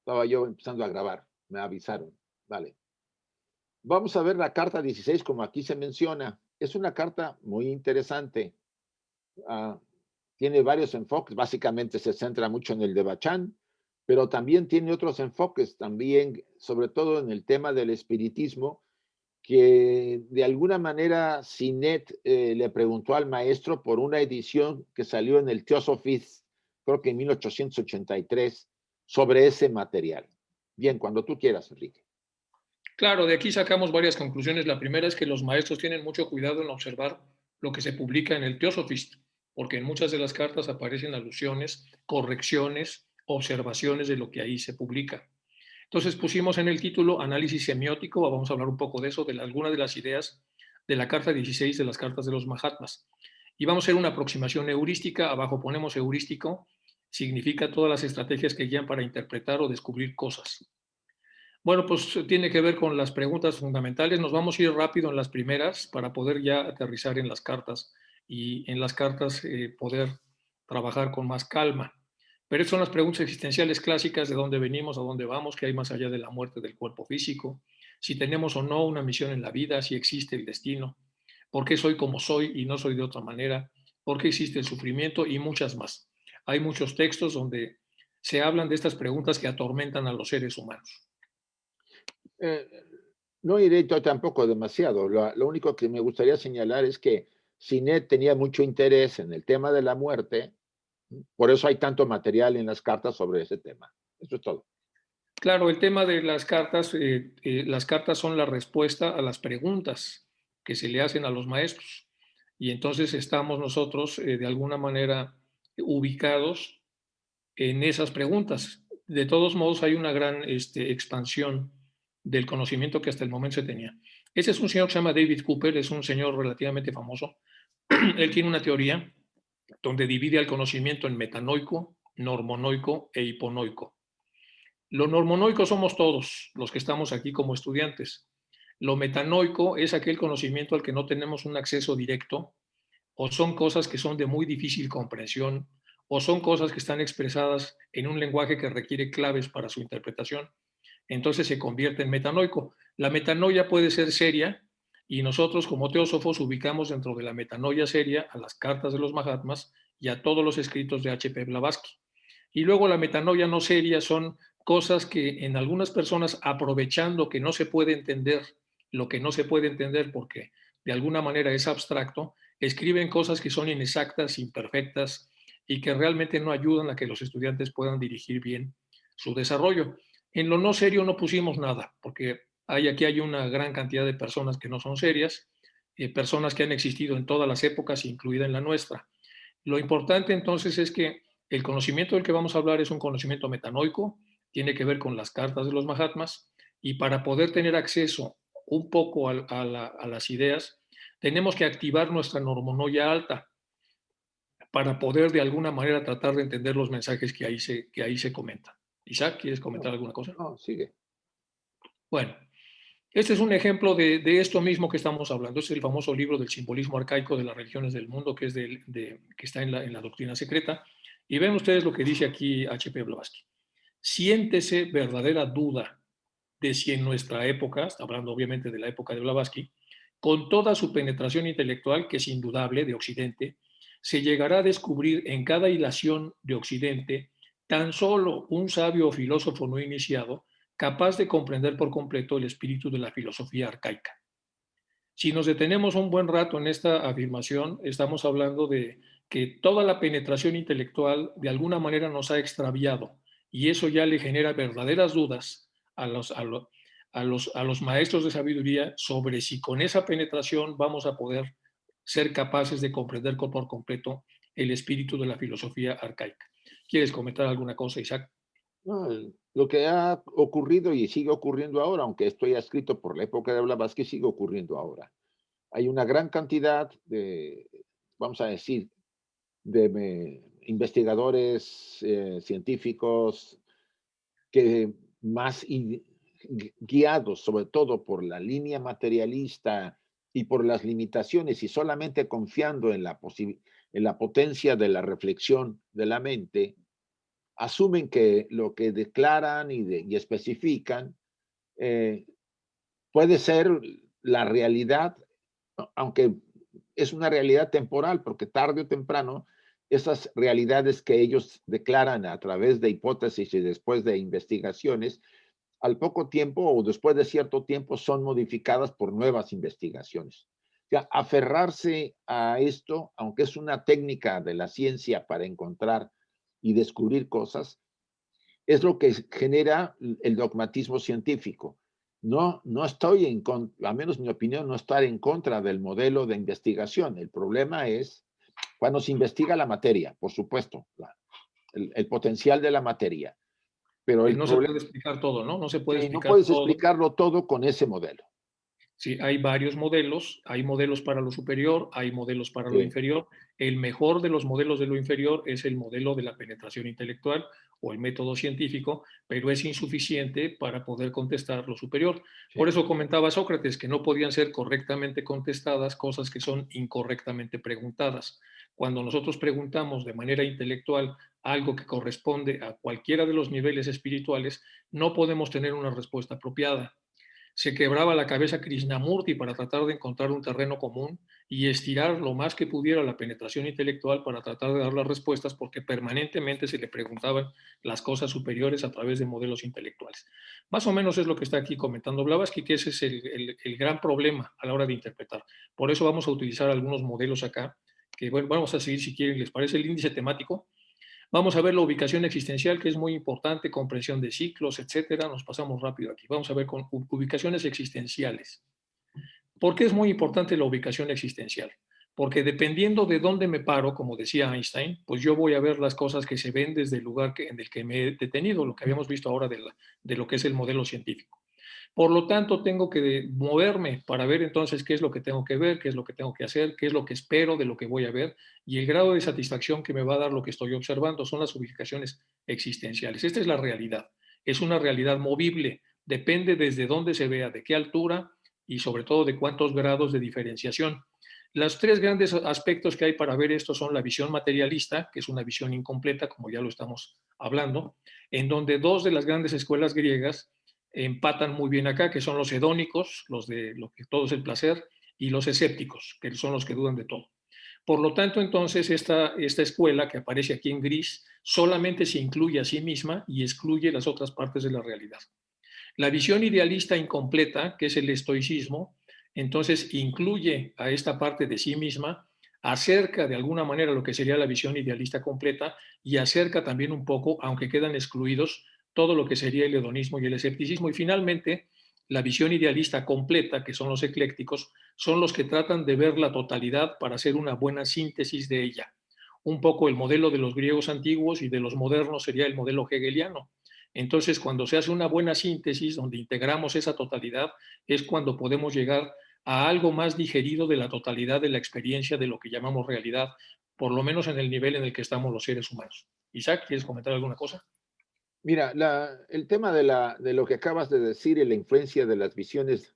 Estaba yo empezando a grabar, me avisaron. Vale. Vamos a ver la carta 16, como aquí se menciona. Es una carta muy interesante. Ah, tiene varios enfoques. Básicamente se centra mucho en el de Bachán, pero también tiene otros enfoques, también, sobre todo en el tema del espiritismo, que de alguna manera Sinet le preguntó al maestro por una edición que salió en el Theosophist, creo que en 1883, sobre ese material. Bien, cuando tú quieras, Enrique. Claro, de aquí sacamos varias conclusiones. La primera es que los maestros tienen mucho cuidado en observar lo que se publica en el Theosophist, porque en muchas de las cartas aparecen alusiones, correcciones, observaciones de lo que ahí se publica. Entonces pusimos en el título Análisis semiótico, vamos a hablar un poco de eso, de algunas de las ideas de la carta 16 de las cartas de los Mahatmas. Y vamos a hacer una aproximación heurística, abajo ponemos heurístico, significa todas las estrategias que guían para interpretar o descubrir cosas. Bueno, pues tiene que ver con las preguntas fundamentales. Nos vamos a ir rápido en las primeras para poder ya aterrizar en las cartas y en las cartas poder trabajar con más calma. Pero estas son las preguntas existenciales clásicas de dónde venimos, a dónde vamos, qué hay más allá de la muerte del cuerpo físico, si tenemos o no una misión en la vida, si existe el destino, por qué soy como soy y no soy de otra manera, por qué existe el sufrimiento y muchas más. Hay muchos textos donde se hablan de estas preguntas que atormentan a los seres humanos. Eh, no iré tampoco demasiado. Lo único que me gustaría señalar es que Sinet tenía mucho interés en el tema de la muerte, por eso hay tanto material en las cartas sobre ese tema. Eso es todo. Claro, el tema de las cartas son la respuesta a las preguntas que se le hacen a los maestros. Y entonces estamos nosotros de alguna manera ubicados en esas preguntas. De todos modos, hay una gran expansión del conocimiento que hasta el momento se tenía. Ese es un señor que se llama David Cooper, es un señor relativamente famoso. Él tiene una teoría donde divide el conocimiento en metanoico, normonoico e hiponoico. Lo normonoico somos todos los que estamos aquí como estudiantes. Lo metanoico es aquel conocimiento al que no tenemos un acceso directo, o son cosas que son de muy difícil comprensión, o son cosas que están expresadas en un lenguaje que requiere claves para su interpretación. Entonces se convierte en metanoico. La metanoia puede ser seria y nosotros como teósofos ubicamos dentro de la metanoia seria a las cartas de los Mahatmas y a todos los escritos de H. P. Blavatsky. Y luego la metanoia no seria son cosas que en algunas personas, aprovechando que no se puede entender lo que no se puede entender porque de alguna manera es abstracto, escriben cosas que son inexactas, imperfectas y que realmente no ayudan a que los estudiantes puedan dirigir bien su desarrollo. En lo no serio no pusimos nada, porque aquí hay una gran cantidad de personas que no son serias, personas que han existido en todas las épocas, incluida en la nuestra. Lo importante entonces es que el conocimiento del que vamos a hablar es un conocimiento metanoico, tiene que ver con las cartas de los Mahatmas, y para poder tener acceso un poco a las ideas, tenemos que activar nuestra normonoia alta para poder de alguna manera tratar de entender los mensajes que ahí se comentan. Isaac, ¿quieres comentar No, alguna cosa? no, sigue. Bueno, este es un ejemplo de esto mismo que estamos hablando. Este es el famoso libro del simbolismo arcaico de las religiones del mundo, que, que está en la doctrina secreta. Y ven ustedes lo que dice aquí H. P. Blavatsky. Siéntese verdadera duda de si en nuestra época, está hablando obviamente de la época de Blavatsky, con toda su penetración intelectual, que es indudable, de Occidente, se llegará a descubrir en cada hilación de Occidente tan solo un sabio o filósofo no iniciado capaz de comprender por completo el espíritu de la filosofía arcaica. Si nos detenemos un buen rato en esta afirmación, estamos hablando de que toda la penetración intelectual de alguna manera nos ha extraviado y eso ya le genera verdaderas dudas a los maestros de sabiduría sobre si con esa penetración vamos a poder ser capaces de comprender por completo el espíritu de la filosofía arcaica. ¿Quieres comentar alguna cosa, Isaac? No, lo que ha ocurrido y sigue ocurriendo ahora, aunque esto ya escrito por la época de Blavatsky, sigue ocurriendo ahora. Hay una gran cantidad de, vamos a decir, de investigadores científicos que más guiados sobre todo por la línea materialista y por las limitaciones y solamente confiando en la potencia de la reflexión de la mente, asumen que lo que declaran y especifican eh, puede ser la realidad, aunque es una realidad temporal, porque tarde o temprano esas realidades que ellos declaran a través de hipótesis y después de investigaciones, al poco tiempo o después de cierto tiempo son modificadas por nuevas investigaciones. O sea, aferrarse a esto, aunque es una técnica de la ciencia para encontrar y descubrir cosas, es lo que genera el dogmatismo científico. No estoy a menos mi opinión, no estar en contra del modelo de investigación. El problema es cuando se investiga la materia, por supuesto, el potencial de la materia. Pero Que el no se problema puede explicar todo, ¿no? No se puede sí, no explicar puedes todo. explicarlo todo con ese modelo. Sí, hay modelos para lo superior, hay modelos para lo Sí, inferior. El mejor de los modelos de lo inferior es el modelo de la penetración intelectual o el método científico, pero es insuficiente para poder contestar lo superior. Por sí. eso comentaba Sócrates que no podían ser correctamente contestadas cosas que son incorrectamente preguntadas. Cuando nosotros preguntamos de manera intelectual algo que corresponde a cualquiera de los niveles espirituales, no podemos tener una respuesta apropiada. Se quebraba la cabeza Krishnamurti para tratar de encontrar un terreno común y estirar lo más que pudiera la penetración intelectual para tratar de dar las respuestas, porque permanentemente se le preguntaban las cosas superiores a través de modelos intelectuales. Más o menos es lo que está aquí comentando Blavatsky, que ese es el gran problema a la hora de interpretar. Por eso vamos a utilizar algunos modelos acá, que bueno, vamos a seguir si quieren, les parece el índice temático. Vamos a ver la ubicación existencial, que es muy importante, comprensión de ciclos, etcétera. Nos pasamos rápido aquí. Vamos a ver con ubicaciones existenciales. ¿Por qué es muy importante la ubicación existencial? Porque dependiendo de dónde me paro, como decía Einstein, pues yo voy a ver las cosas que se ven desde el lugar en el que me he detenido, lo que habíamos visto ahora de lo que es el modelo científico. Por lo tanto, tengo que moverme para ver entonces qué es lo que tengo que ver, qué es lo que tengo que hacer, qué es lo que espero de lo que voy a ver y el grado de satisfacción que me va a dar lo que estoy observando son las ubicaciones existenciales. Esta es la realidad. Es una realidad movible. Depende desde dónde se vea, de qué altura y sobre todo de cuántos grados de diferenciación. Los tres grandes aspectos que hay para ver esto son la visión materialista, que es una visión incompleta, como ya lo estamos hablando, en donde dos de las grandes escuelas griegas empatan muy bien acá, que son los hedónicos, los de lo que todo es el placer, y los escépticos, que son los que dudan de todo. Por lo tanto, entonces, esta escuela que aparece aquí en gris solamente se incluye a sí misma y excluye las otras partes de la realidad. La visión idealista incompleta, que es el estoicismo, entonces incluye a esta parte de sí misma, acerca de alguna manera lo que sería la visión idealista completa y acerca también un poco, aunque quedan excluidos, todo lo que sería el hedonismo y el escepticismo. Y finalmente, la visión idealista completa, que son los eclécticos, son los que tratan de ver la totalidad para hacer una buena síntesis de ella. Un poco el modelo de los griegos antiguos y de los modernos sería el modelo hegeliano. Entonces, cuando se hace una buena síntesis, donde integramos esa totalidad, es cuando podemos llegar a algo más digerido de la totalidad de la experiencia de lo que llamamos realidad, por lo menos en el nivel en el que estamos los seres humanos. Isaac, ¿quieres comentar alguna cosa? Mira, el tema de lo que acabas de decir y la influencia de las visiones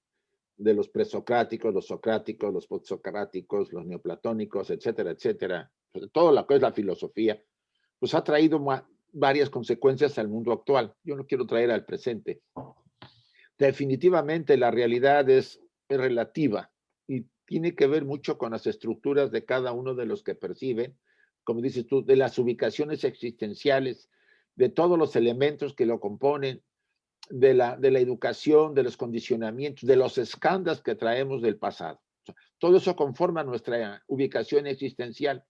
de los presocráticos, los socráticos, los postsocráticos, los neoplatónicos, etcétera, etcétera, pues, todo lo que es la filosofía, pues ha traído varias consecuencias al mundo actual. Yo no quiero traer al presente. Definitivamente la realidad es relativa y tiene que ver mucho con las estructuras de cada uno de los que perciben, como dices tú, de las ubicaciones existenciales, de todos los elementos que lo componen, de la educación, de los condicionamientos, de los escándalos que traemos del pasado. O sea, todo eso conforma nuestra ubicación existencial.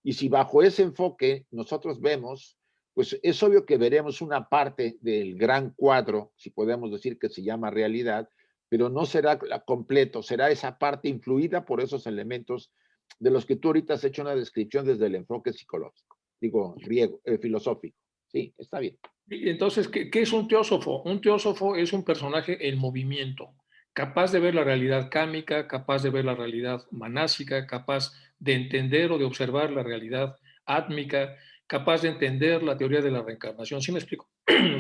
Y si bajo ese enfoque nosotros vemos, pues es obvio que veremos una parte del gran cuadro, si podemos decir que se llama realidad, pero no será completo, será esa parte influida por esos elementos de los que tú ahorita has hecho una descripción desde el enfoque psicológico, digo, griego, filosófico. Sí, está bien. Y entonces, ¿qué es un teósofo? Un teósofo es un personaje en movimiento, capaz de ver la realidad cámica, capaz de ver la realidad manásica, capaz de entender o de observar la realidad átmica, capaz de entender la teoría de la reencarnación. ¿Sí me explico?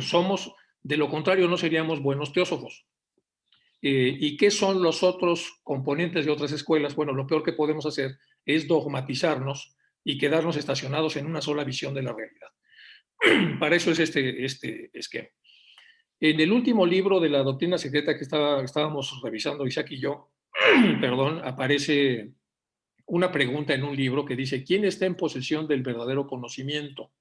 Somos, de lo contrario, no seríamos buenos teósofos. ¿Y qué son los otros componentes de otras escuelas? Bueno, lo peor que podemos hacer es dogmatizarnos y quedarnos estacionados en una sola visión de la realidad. Para eso es este esquema. En el último libro de la doctrina secreta que estábamos revisando Isaac y yo, perdón, aparece una pregunta en un libro que dice, ¿quién está en posesión del verdadero conocimiento?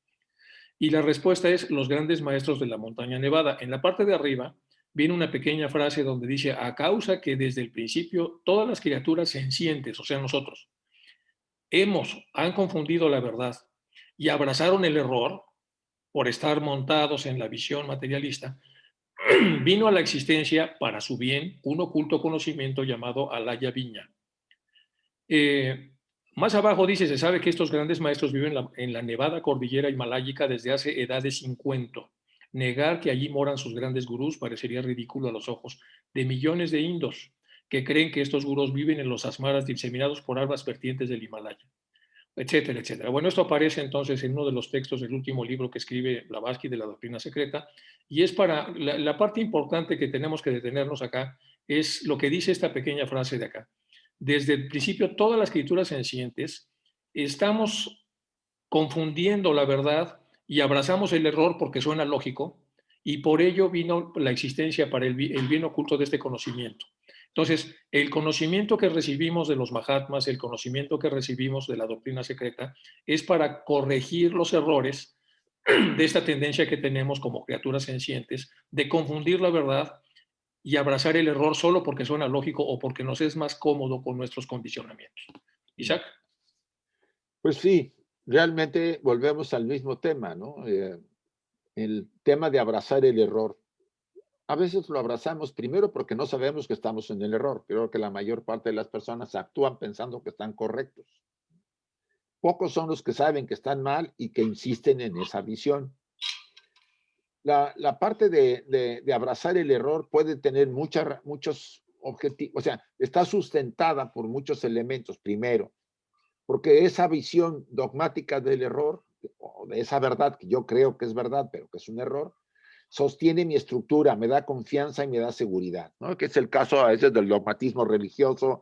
Y la respuesta es los grandes maestros de la montaña nevada. En la parte de arriba viene una pequeña frase donde dice, a causa que desde el principio todas las criaturas sencientes, o sea, nosotros, han confundido la verdad y abrazaron el error por estar montados en la visión materialista, vino a la existencia para su bien un oculto conocimiento llamado Alaya Viña. Más abajo dice, se sabe que estos grandes maestros viven en la nevada cordillera himaláyica desde hace edades 50. Negar que allí moran sus grandes gurús parecería ridículo a los ojos de millones de indos que creen que estos gurús viven en los asmaras diseminados por arbas vertientes del Himalaya, etcétera, etcétera. Bueno, esto aparece entonces en uno de los textos del último libro que escribe Blavatsky de la doctrina secreta, y es para la parte importante que tenemos que detenernos acá, es lo que dice esta pequeña frase de acá. Desde el principio, todas las escrituras sencientes estamos confundiendo la verdad y abrazamos el error porque suena lógico, y por ello vino la existencia para el bien oculto de este conocimiento. Entonces, el conocimiento que recibimos de los Mahatmas, el conocimiento que recibimos de la doctrina secreta, es para corregir los errores de esta tendencia que tenemos como criaturas sencientes de confundir la verdad y abrazar el error solo porque suena lógico o porque nos es más cómodo con nuestros condicionamientos. Isaac. Pues sí, realmente volvemos al mismo tema, ¿no? El tema de abrazar el error. A veces lo abrazamos primero porque no sabemos que estamos en el error. Creo que la mayor parte de las personas actúan pensando que están correctos. Pocos son los que saben que están mal y que insisten en esa visión. La parte de abrazar el error puede tener muchos objetivos, o sea, está sustentada por muchos elementos. Primero, porque esa visión dogmática del error, o de esa verdad que yo creo que es verdad, pero que es un error, sostiene mi estructura, me da confianza y me da seguridad, ¿no? Que es el caso a veces del dogmatismo religioso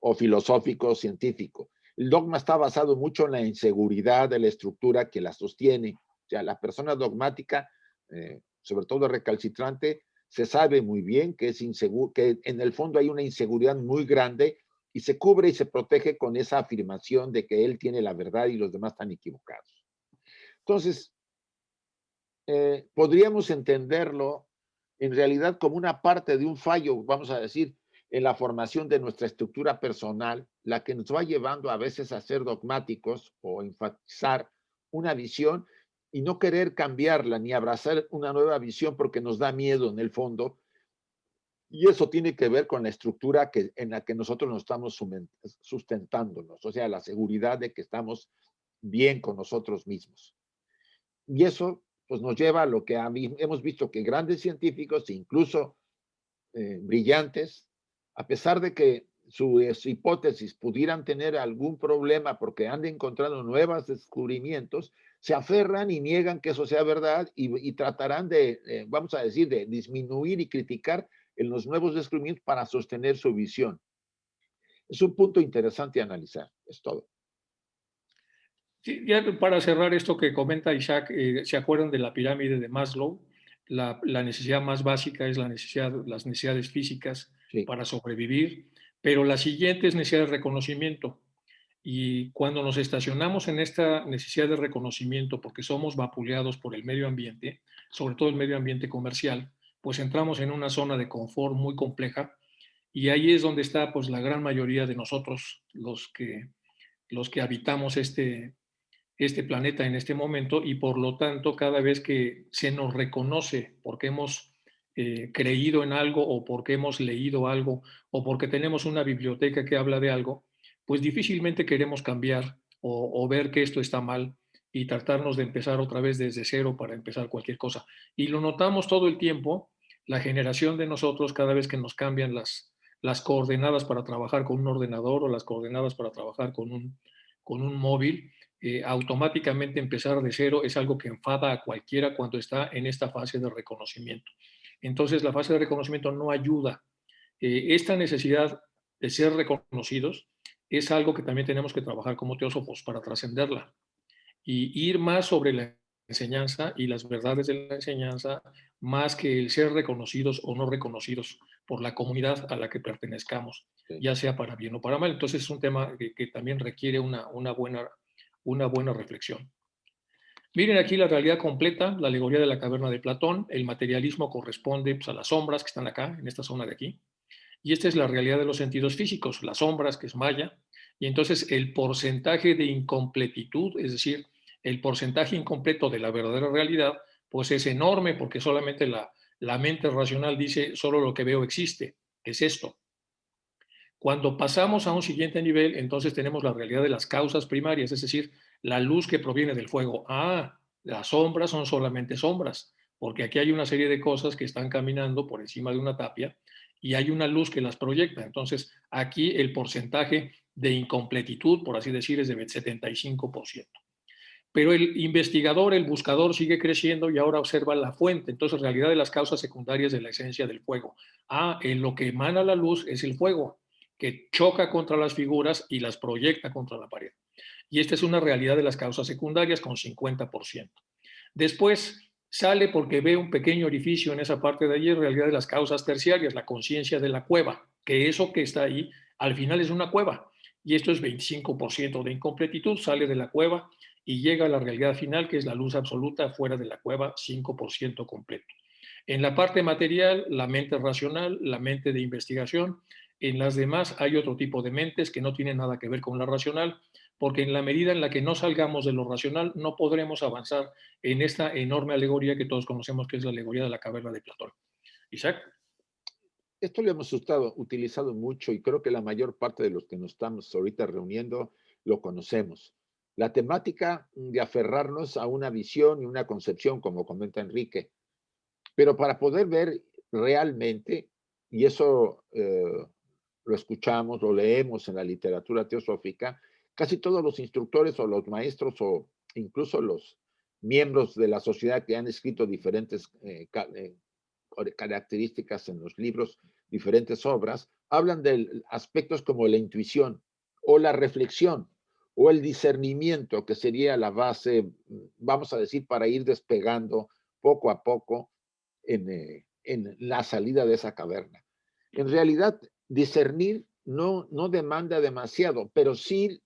o filosófico científico. El dogma está basado mucho en la inseguridad de la estructura que la sostiene. O sea, la persona dogmática, sobre todo recalcitrante, se sabe muy bien que es inseguro, que en el fondo hay una inseguridad muy grande y se cubre y se protege con esa afirmación de que él tiene la verdad y los demás están equivocados. Entonces, podríamos entenderlo en realidad como una parte de un fallo, vamos a decir, en la formación de nuestra estructura personal, la que nos va llevando a veces a ser dogmáticos o enfatizar una visión y no querer cambiarla ni abrazar una nueva visión porque nos da miedo en el fondo. Y eso tiene que ver con la estructura en la que nosotros nos estamos sustentándonos, o sea, la seguridad de que estamos bien con nosotros mismos. Y eso pues, nos lleva a lo que hemos visto que grandes científicos, incluso brillantes, a pesar de que sus hipótesis pudieran tener algún problema porque han encontrado nuevos descubrimientos, se aferran y niegan que eso sea verdad y tratarán de, vamos a decir, de disminuir y criticar en los nuevos descubrimientos para sostener su visión. Es un punto interesante a analizar, es todo. Sí, ya para cerrar esto que comenta Isaac, ¿se acuerdan de la pirámide de Maslow? La necesidad más básica es las necesidades físicas Sí. para sobrevivir, pero la siguiente es necesidad de reconocimiento. Y cuando nos estacionamos en esta necesidad de reconocimiento porque somos vapuleados por el medio ambiente, sobre todo el medio ambiente comercial, pues entramos en una zona de confort muy compleja, y ahí es donde está pues la gran mayoría de nosotros, los que habitamos este planeta en este momento, y por lo tanto cada vez que se nos reconoce porque hemos creído en algo o porque hemos leído algo o porque tenemos una biblioteca que habla de algo, pues difícilmente queremos cambiar o ver que esto está mal y tratarnos de empezar otra vez desde cero para empezar cualquier cosa. Y lo notamos todo el tiempo, la generación de nosotros, cada vez que nos cambian las coordenadas para trabajar con un ordenador o las coordenadas para trabajar con un móvil, automáticamente empezar de cero es algo que enfada a cualquiera cuando está en esta fase de reconocimiento. Entonces, la fase de reconocimiento no ayuda. Esta necesidad de ser reconocidos es algo que también tenemos que trabajar como teósofos para trascenderla y ir más sobre la enseñanza y las verdades de la enseñanza más que el ser reconocidos o no reconocidos por la comunidad a la que pertenezcamos, Sí. ya sea para bien o para mal. Entonces es un tema que también requiere una buena reflexión. Miren aquí la realidad completa, la alegoría de la caverna de Platón. El materialismo corresponde pues, a las sombras que están acá, en esta zona de aquí. Y esta es la realidad de los sentidos físicos, las sombras, que es Maya. Y entonces el porcentaje de incompletitud, es decir, el porcentaje incompleto de la verdadera realidad, pues es enorme porque solamente la mente racional dice solo lo que veo existe, que es esto. Cuando pasamos a un siguiente nivel, entonces tenemos la realidad de las causas primarias, es decir, la luz que proviene del fuego. Ah, las sombras son solamente sombras, porque aquí hay una serie de cosas que están caminando por encima de una tapia y hay una luz que las proyecta. Entonces, aquí el porcentaje de incompletitud, por así decir, es de 75%. Pero el investigador, el buscador, sigue creciendo y ahora observa la fuente. Entonces, realidad de las causas secundarias de la esencia del fuego. Ah, en lo que emana la luz es el fuego, que choca contra las figuras y las proyecta contra la pared. Y esta es una realidad de las causas secundarias con 50%. Después sale porque ve un pequeño orificio en esa parte de allí, en realidad de las causas terciarias, la conciencia de la cueva, que eso que está ahí al final es una cueva. Y esto es 25% de incompletitud, sale de la cueva y llega a la realidad final, que es la luz absoluta fuera de la cueva, 5% completo. En la parte material, la mente racional, la mente de investigación. En las demás hay otro tipo de mentes que no tienen nada que ver con la racional, porque en la medida en la que no salgamos de lo racional, no podremos avanzar en esta enorme alegoría que todos conocemos, que es la alegoría de la caverna de Platón. Isaac. Esto lo hemos utilizado mucho y creo que la mayor parte de los que nos estamos ahorita reuniendo lo conocemos. La temática de aferrarnos a una visión y una concepción, como comenta Enrique, pero para poder ver realmente, y eso lo escuchamos, lo leemos en la literatura teosófica, casi todos los instructores o los maestros o incluso los miembros de la sociedad que han escrito diferentes características en los libros, diferentes obras, hablan de aspectos como la intuición o la reflexión o el discernimiento, que sería la base, vamos a decir, para ir despegando poco a poco en la salida de esa caverna. En realidad, discernir no demanda demasiado, pero sí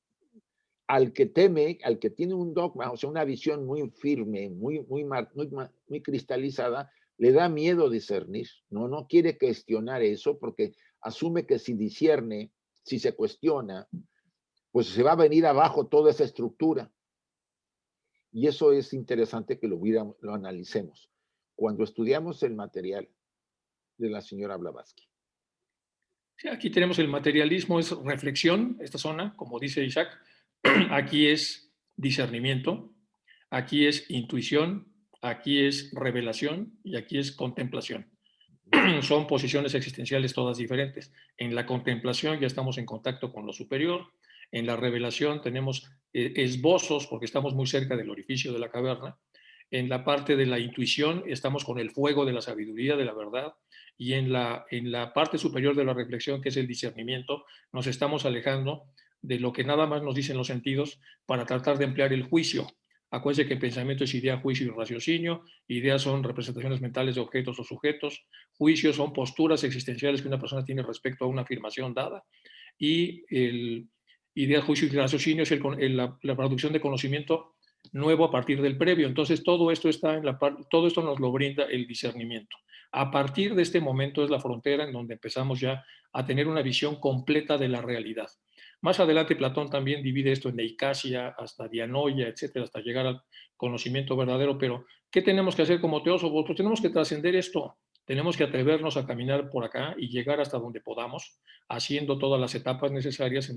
al que teme, al que tiene un dogma, o sea, una visión muy firme, muy cristalizada, le da miedo discernir, no quiere cuestionar eso porque asume que si discierne, si se cuestiona, pues se va a venir abajo toda esa estructura. Y eso es interesante que lo analicemos. Cuando estudiamos el material de la señora Blavatsky. Sí, aquí tenemos el materialismo, es reflexión, esta zona, como dice Isaac. Aquí es discernimiento, aquí es intuición, aquí es revelación y aquí es contemplación. Son posiciones existenciales todas diferentes. En la contemplación ya estamos en contacto con lo superior. En la revelación tenemos esbozos porque estamos muy cerca del orificio de la caverna. En la parte de la intuición estamos con el fuego de la sabiduría, de la verdad. Y en la parte superior de la reflexión, que es el discernimiento, nos estamos alejando de lo que nada más nos dicen los sentidos para tratar de emplear el juicio. Acuérdense que el pensamiento es idea, juicio y raciocinio. Ideas son representaciones mentales de objetos o sujetos. Juicios son posturas existenciales que una persona tiene respecto a una afirmación dada. Y el idea, juicio y raciocinio es la producción de conocimiento nuevo a partir del previo. Entonces, todo esto todo esto nos lo brinda el discernimiento. A partir de este momento es la frontera en donde empezamos ya a tener una visión completa de la realidad. Más adelante Platón también divide esto en eicasia, hasta dianoia, etcétera, hasta llegar al conocimiento verdadero. Pero, ¿qué tenemos que hacer como teósofos? Pues tenemos que trascender esto. Tenemos que atrevernos a caminar por acá y llegar hasta donde podamos, haciendo todas las etapas necesarias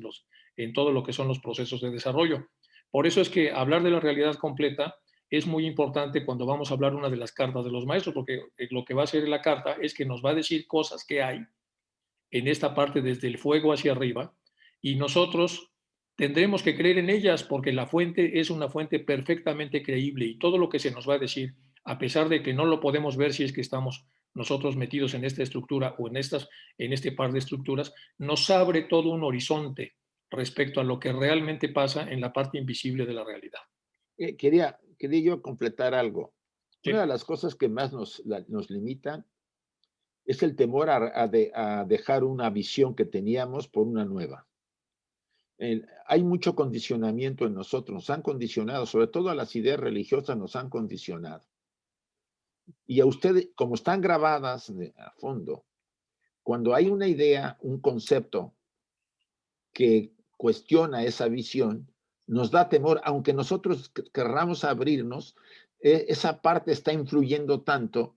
en todo lo que son los procesos de desarrollo. Por eso es que hablar de la realidad completa es muy importante cuando vamos a hablar una de las cartas de los maestros, porque lo que va a hacer la carta es que nos va a decir cosas que hay en esta parte desde el fuego hacia arriba y nosotros tendremos que creer en ellas porque la fuente es una fuente perfectamente creíble y todo lo que se nos va a decir, a pesar de que no lo podemos ver si es que estamos nosotros metidos en esta estructura o en este par de estructuras, nos abre todo un horizonte respecto a lo que realmente pasa en la parte invisible de la realidad. Quería quería yo completar algo. Una de Sí. las cosas que más nos limitan es el temor a dejar una visión que teníamos por una nueva. Hay mucho condicionamiento en nosotros, nos han condicionado, sobre todo a las ideas religiosas nos han condicionado. Y a ustedes, como están grabadas a fondo, cuando hay una idea, un concepto que cuestiona esa visión, nos da temor, aunque nosotros querramos abrirnos, esa parte está influyendo tanto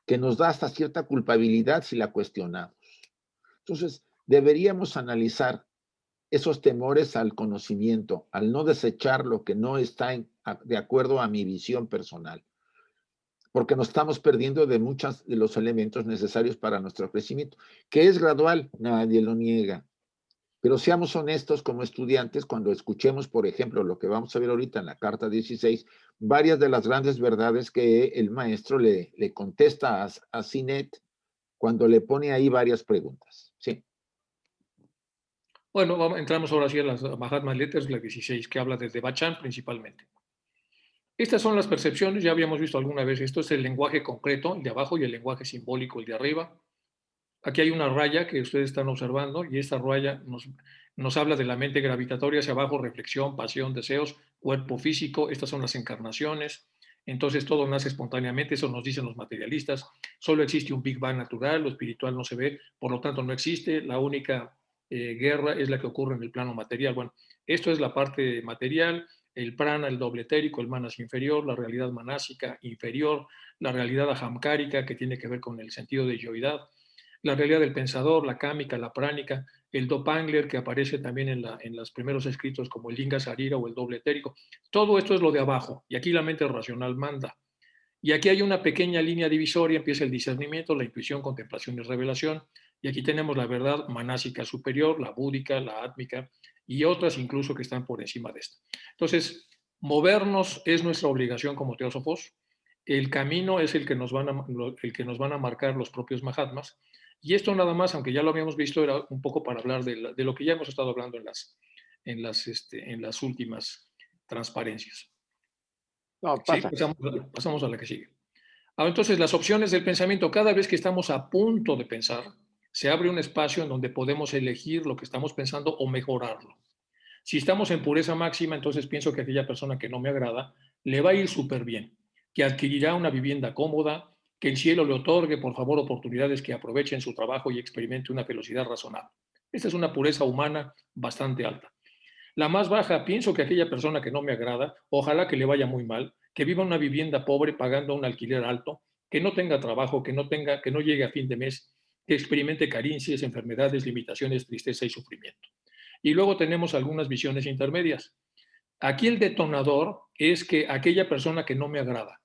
que nos da hasta cierta culpabilidad si la cuestionamos. Entonces, deberíamos analizar esos temores al conocimiento, al no desechar lo que no está de acuerdo a mi visión personal, porque nos estamos perdiendo de muchos de los elementos necesarios para nuestro crecimiento, que es gradual, nadie lo niega. Pero seamos honestos como estudiantes cuando escuchemos, por ejemplo, lo que vamos a ver ahorita en la carta 16, varias de las grandes verdades que el maestro le contesta a Sinet cuando le pone ahí varias preguntas. Sí. Bueno, entramos ahora sí a las Mahatma Letters, la 16, que habla desde Bachan principalmente. Estas son las percepciones, ya habíamos visto alguna vez, esto es el lenguaje concreto, el de abajo, y el lenguaje simbólico, el de arriba. Aquí hay una raya que ustedes están observando y esta raya nos habla de la mente gravitatoria hacia abajo, reflexión, pasión, deseos, cuerpo físico, estas son las encarnaciones. Entonces todo nace espontáneamente, eso nos dicen los materialistas. Solo existe un Big Bang natural, lo espiritual no se ve, por lo tanto no existe. La única guerra es la que ocurre en el plano material. Bueno, esto es la parte material, el prana, el doble etérico, el manas inferior, la realidad manásica inferior, la realidad ahamkárica que tiene que ver con el sentido de yoidad, la realidad del pensador, la cámica, la pránica, el dopangler que aparece también en los primeros escritos como el linga sarira o el doble etérico. Todo esto es lo de abajo y aquí la mente racional manda. Y aquí hay una pequeña línea divisoria, empieza el discernimiento, la intuición, contemplación y revelación. Y aquí tenemos la verdad manásica superior, la búdica, la átmica y otras incluso que están por encima de esta. Entonces, movernos es nuestra obligación como teósofos. El camino es el que nos van a marcar los propios Mahatmas. Y esto nada más, aunque ya lo habíamos visto, era un poco para hablar de lo que ya hemos estado hablando en las últimas transparencias. No, Sí, pasa. pasamos a la que sigue. Ahora, entonces, las opciones del pensamiento, cada vez que estamos a punto de pensar, se abre un espacio en donde podemos elegir lo que estamos pensando o mejorarlo. Si estamos en pureza máxima, entonces pienso que aquella persona que no me agrada le va a ir súper bien, que adquirirá una vivienda cómoda, que el cielo le otorgue, por favor, oportunidades que aprovechen su trabajo y experimente una velocidad razonable. Esta es una pureza humana bastante alta. La más baja, pienso que aquella persona que no me agrada, ojalá que le vaya muy mal, que viva en una vivienda pobre pagando un alquiler alto, que no tenga trabajo, que no llegue a fin de mes, que experimente carencias, enfermedades, limitaciones, tristeza y sufrimiento. Y luego tenemos algunas visiones intermedias. Aquí el detonador es que aquella persona que no me agrada,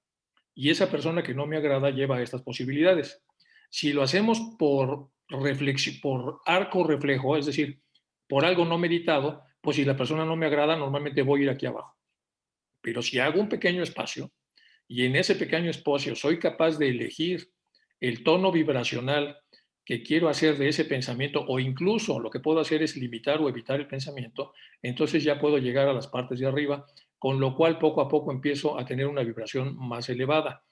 y esa persona que no me agrada lleva estas posibilidades. Si lo hacemos por arco reflejo, es decir, por algo no meditado, pues si la persona no me agrada, normalmente voy a ir aquí abajo. Pero si hago un pequeño espacio y en ese pequeño espacio soy capaz de elegir el tono vibracional que quiero hacer de ese pensamiento o incluso lo que puedo hacer es limitar o evitar el pensamiento, entonces ya puedo llegar a las partes de arriba, con lo cual poco a poco empiezo a tener una vibración más elevada.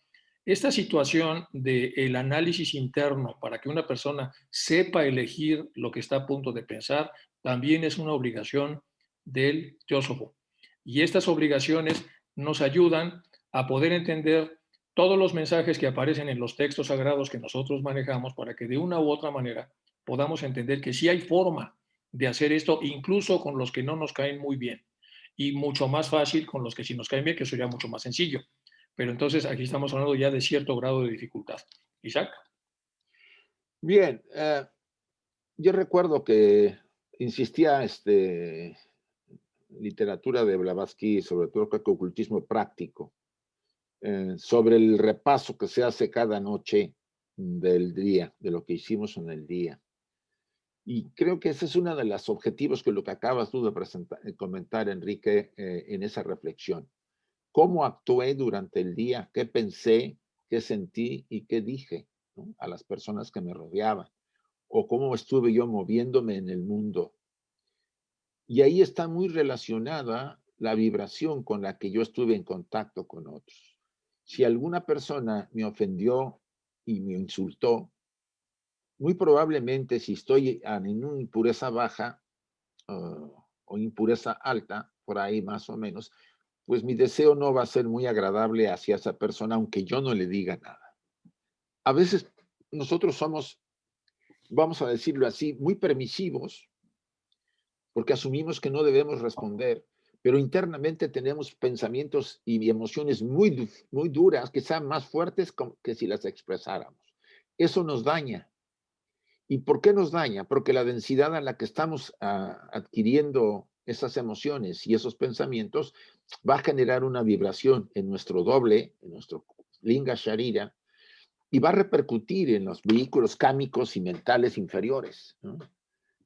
Esta situación del análisis interno para que una persona sepa elegir lo que está a punto de pensar también es una obligación del teósofo. Y estas obligaciones nos ayudan a poder entender todos los mensajes que aparecen en los textos sagrados que nosotros manejamos para que de una u otra manera podamos entender que sí hay forma de hacer esto, incluso con los que no nos caen muy bien, y mucho más fácil con los que sí nos caen bien, que sería mucho más sencillo. Pero entonces aquí estamos hablando ya de cierto grado de dificultad. Isaac. Bien, yo recuerdo que insistía literatura de Blavatsky, sobre todo creo que ocultismo práctico, sobre el repaso que se hace cada noche del día, de lo que hicimos en el día. Y creo que ese es uno de los objetivos que lo que acabas tú de comentar, Enrique, en esa reflexión. ¿Cómo actué durante el día? ¿Qué pensé? ¿Qué sentí? ¿Y qué dije, ¿no?, a las personas que me rodeaban? ¿O cómo estuve yo moviéndome en el mundo? Y ahí está muy relacionada la vibración con la que yo estuve en contacto con otros. Si alguna persona me ofendió y me insultó, muy probablemente si estoy en una impureza baja o impureza alta, por ahí más o menos, pues mi deseo no va a ser muy agradable hacia esa persona, aunque yo no le diga nada. A veces nosotros somos, vamos a decirlo así, muy permisivos porque asumimos que no debemos responder, pero internamente tenemos pensamientos y emociones muy duras que sean más fuertes que si las expresáramos. Eso nos daña. ¿Y por qué nos daña? Porque la densidad a la que estamos adquiriendo esas emociones y esos pensamientos va a generar una vibración en nuestro doble, en nuestro linga sharira, y va a repercutir en los vehículos cámicos y mentales inferiores, ¿no?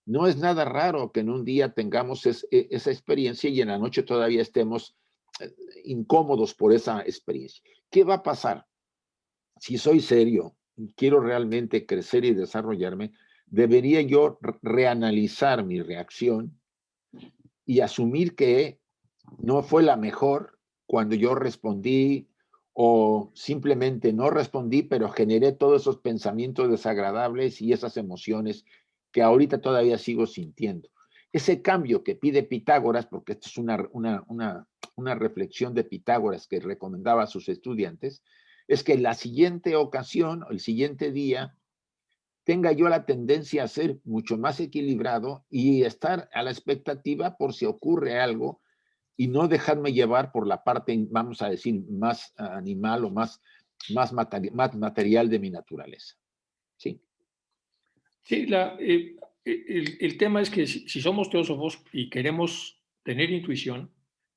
No es nada raro que en un día tengamos esa experiencia y en la noche todavía estemos incómodos por esa experiencia. ¿Qué va a pasar? Si soy serio y quiero realmente crecer y desarrollarme, debería yo reanalizar mi reacción y asumir que no fue la mejor cuando yo respondí o simplemente no respondí, pero generé todos esos pensamientos desagradables y esas emociones que ahorita todavía sigo sintiendo. Ese cambio que pide Pitágoras, porque esto es una reflexión de Pitágoras que recomendaba a sus estudiantes, es que la siguiente ocasión, el siguiente día, tenga yo la tendencia a ser mucho más equilibrado y estar a la expectativa por si ocurre algo y no dejarme llevar por la parte, vamos a decir, más animal o más material de mi naturaleza. Sí. Sí, el tema es que si somos teósofos y queremos tener intuición,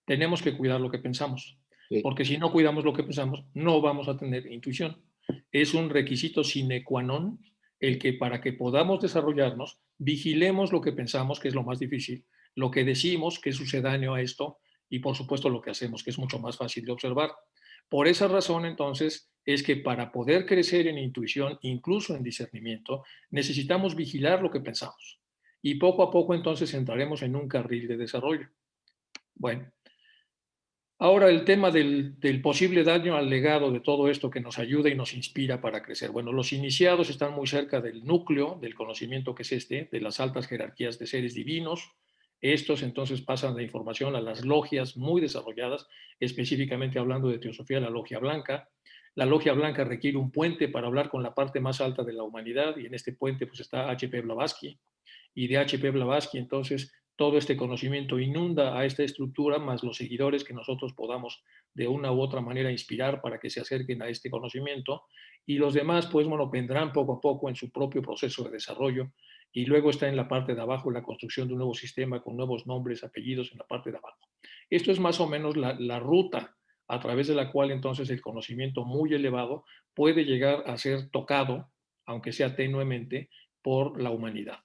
tenemos que cuidar lo que pensamos, Sí. porque si no cuidamos lo que pensamos, no vamos a tener intuición. Es un requisito sine qua non el que para que podamos desarrollarnos, vigilemos lo que pensamos, que es lo más difícil, lo que decimos, que es sucedáneo a esto, y por supuesto lo que hacemos, que es mucho más fácil de observar. Por esa razón, entonces, es que para poder crecer en intuición, incluso en discernimiento, necesitamos vigilar lo que pensamos. Y poco a poco, entonces, entraremos en un carril de desarrollo. Bueno, ahora el tema del posible daño al legado de todo esto que nos ayuda y nos inspira para crecer. Bueno, los iniciados están muy cerca del núcleo del conocimiento que es de las altas jerarquías de seres divinos. Estos entonces pasan la información a las logias muy desarrolladas, específicamente hablando de teosofía, la logia blanca. La logia blanca requiere un puente para hablar con la parte más alta de la humanidad y en este puente pues está H.P. Blavatsky y de H.P. Blavatsky, entonces todo este conocimiento inunda a esta estructura, más los seguidores que nosotros podamos de una u otra manera inspirar para que se acerquen a este conocimiento, y los demás, pues bueno, vendrán poco a poco en su propio proceso de desarrollo, y luego está en la parte de abajo la construcción de un nuevo sistema con nuevos nombres, apellidos en la parte de abajo. Esto es más o menos la ruta a través de la cual entonces el conocimiento muy elevado puede llegar a ser tocado, aunque sea tenuemente, por la humanidad.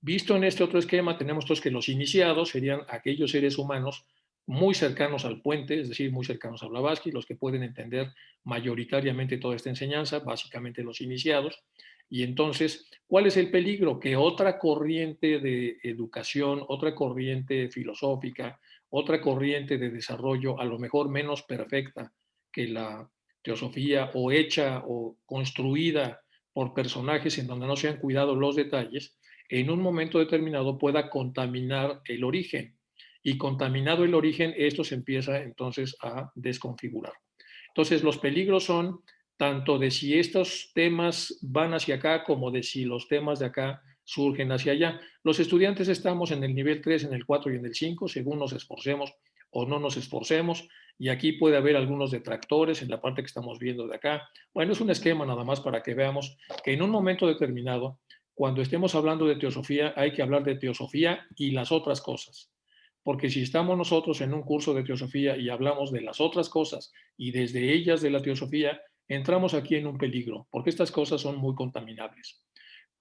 Visto en este otro esquema, tenemos todos que los iniciados serían aquellos seres humanos muy cercanos al puente, es decir, muy cercanos a Blavatsky, los que pueden entender mayoritariamente toda esta enseñanza, básicamente los iniciados. Y entonces, ¿cuál es el peligro? Que otra corriente de educación, otra corriente filosófica, otra corriente de desarrollo, a lo mejor menos perfecta que la teosofía o hecha o construida por personajes en donde no se han cuidado los detalles, en un momento determinado pueda contaminar el origen. Y contaminado el origen, esto se empieza entonces a desconfigurar. Entonces, los peligros son tanto de si estos temas van hacia acá como de si los temas de acá surgen hacia allá. Los estudiantes estamos en el nivel 3, en el 4 y en el 5, según nos esforcemos o no nos esforcemos, y aquí puede haber algunos detractores en la parte que estamos viendo de acá. Bueno, es un esquema nada más para que veamos que en un momento determinado, cuando estemos hablando de teosofía, hay que hablar de teosofía y las otras cosas. Porque si estamos nosotros en un curso de teosofía y hablamos de las otras cosas y desde ellas de la teosofía, entramos aquí en un peligro, porque estas cosas son muy contaminables.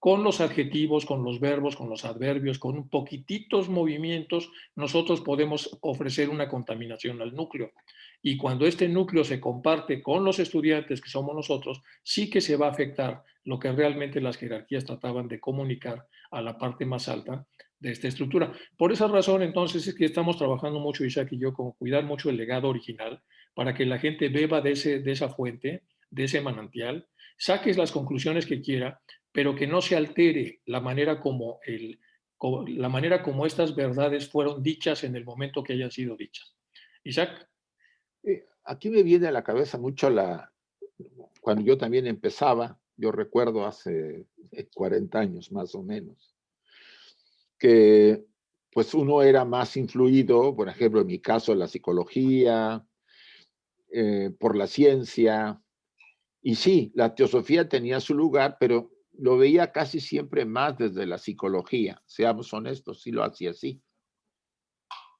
Con los adjetivos, con los verbos, con los adverbios, con poquititos movimientos, nosotros podemos ofrecer una contaminación al núcleo. Y cuando este núcleo se comparte con los estudiantes, que somos nosotros, sí que se va a afectar lo que realmente las jerarquías trataban de comunicar a la parte más alta de esta estructura. Por esa razón, entonces, es que estamos trabajando mucho, Isaac y yo, con cuidar mucho el legado original para que la gente beba de esa fuente, de ese manantial, saques las conclusiones que quiera, pero que no se altere la manera como estas verdades fueron dichas en el momento que hayan sido dichas. Isaac. Aquí me viene a la cabeza mucho cuando yo también empezaba, yo recuerdo hace 40 años más o menos, que pues uno era más influido, por ejemplo, en mi caso, la psicología, por la ciencia, y sí, la teosofía tenía su lugar, pero lo veía casi siempre más desde la psicología, seamos honestos, sí lo hacía así.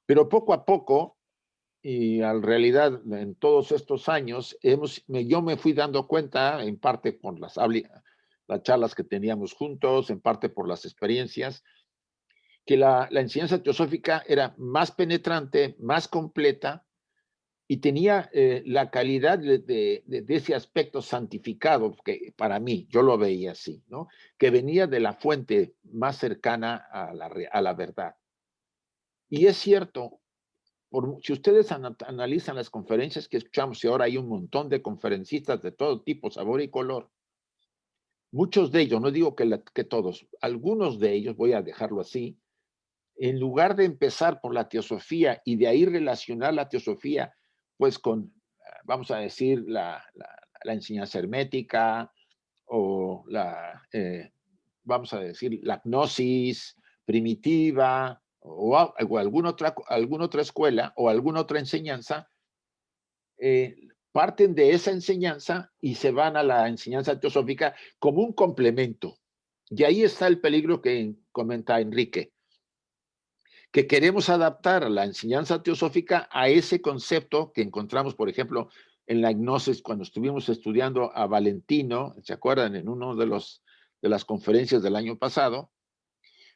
Pero poco a poco, y en realidad en todos estos años, yo me fui dando cuenta, en parte por las charlas que teníamos juntos, en parte por las experiencias, que la enseñanza teosófica era más penetrante, más completa y tenía la calidad de ese aspecto santificado, que para mí, yo lo veía así, ¿no? Que venía de la fuente más cercana a la verdad. Y es cierto, si ustedes analizan las conferencias que escuchamos, y ahora hay un montón de conferencistas de todo tipo, sabor y color, muchos de ellos, no digo que todos, algunos de ellos, voy a dejarlo así, en lugar de empezar por la teosofía y de ahí relacionar la teosofía, pues con, vamos a decir, la enseñanza hermética o vamos a decir, la gnosis primitiva o alguna otra escuela o alguna otra enseñanza, parten de esa enseñanza y se van a la enseñanza teosófica como un complemento. Y ahí está el peligro que comenta Enrique, que queremos adaptar la enseñanza teosófica a ese concepto que encontramos, por ejemplo, en la gnosis, cuando estuvimos estudiando a Valentino, ¿se acuerdan? En uno de las conferencias del año pasado,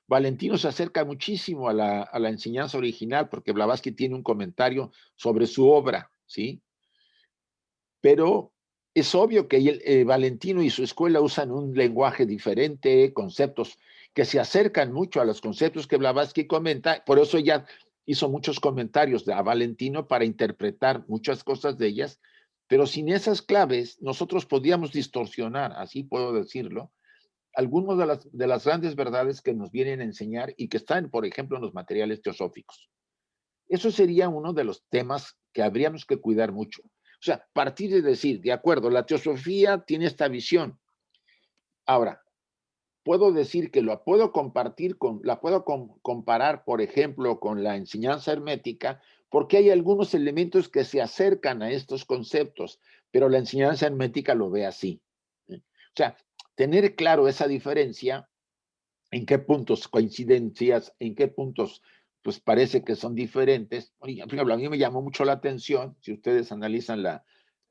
Valentino se acerca muchísimo a la enseñanza original porque Blavatsky tiene un comentario sobre su obra, ¿sí? Pero es obvio que Valentino y su escuela usan un lenguaje diferente, conceptos que se acercan mucho a los conceptos que Blavatsky comenta, por eso ya hizo muchos comentarios a Valentino para interpretar muchas cosas de ellas, pero sin esas claves nosotros podíamos distorsionar, así puedo decirlo, algunas de las grandes verdades que nos vienen a enseñar y que están, por ejemplo, en los materiales teosóficos. Eso sería uno de los temas que habríamos que cuidar mucho. O sea, partir de decir, de acuerdo, la teosofía tiene esta visión. Ahora, puedo decir que la puedo comparar, por ejemplo, con la enseñanza hermética, porque hay algunos elementos que se acercan a estos conceptos, pero la enseñanza hermética lo ve así. O sea, tener claro esa diferencia, en qué puntos coincidencias, en qué puntos pues parece que son diferentes. Por ejemplo, a mí me llamó mucho la atención, si ustedes analizan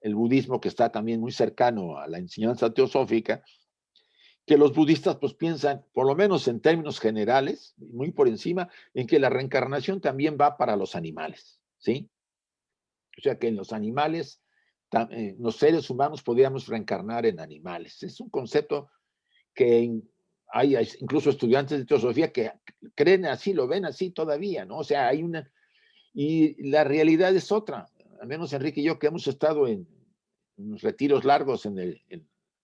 el budismo, que está también muy cercano a la enseñanza teosófica, que los budistas pues piensan, por lo menos en términos generales, muy por encima, en que la reencarnación también va para los animales, ¿sí? O sea que en los animales, los seres humanos podríamos reencarnar en animales. Es un concepto que hay incluso estudiantes de teosofía que creen así, lo ven así todavía, ¿no? O sea, y la realidad es otra. Al menos Enrique y yo, que hemos estado en unos retiros largos en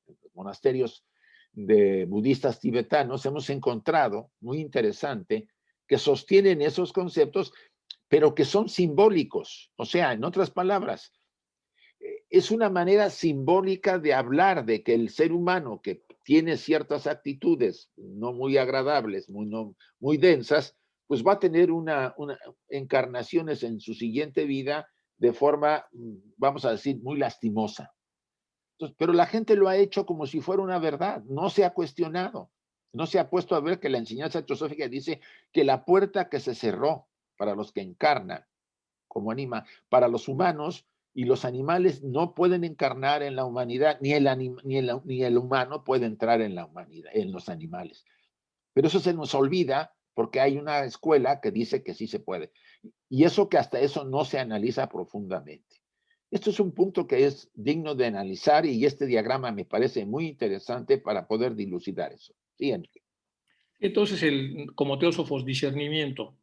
los monasterios de budistas tibetanos, hemos encontrado, muy interesante, que sostienen esos conceptos, pero que son simbólicos. O sea, en otras palabras, es una manera simbólica de hablar de que el ser humano que tiene ciertas actitudes no muy agradables, muy densas, pues va a tener encarnaciones en su siguiente vida de forma, vamos a decir, muy lastimosa. Entonces, pero la gente lo ha hecho como si fuera una verdad, no se ha cuestionado, no se ha puesto a ver que la enseñanza teosófica dice que la puerta que se cerró para los que encarnan como anima, para los humanos y los animales no pueden encarnar en la humanidad, ni el humano puede entrar en la humanidad, en los animales. Pero eso se nos olvida porque hay una escuela que dice que sí se puede. Y eso que hasta eso no se analiza profundamente. Esto es un punto que es digno de analizar y este diagrama me parece muy interesante para poder dilucidar eso. Sí, Enrique. Entonces, como teósofos, discernimiento.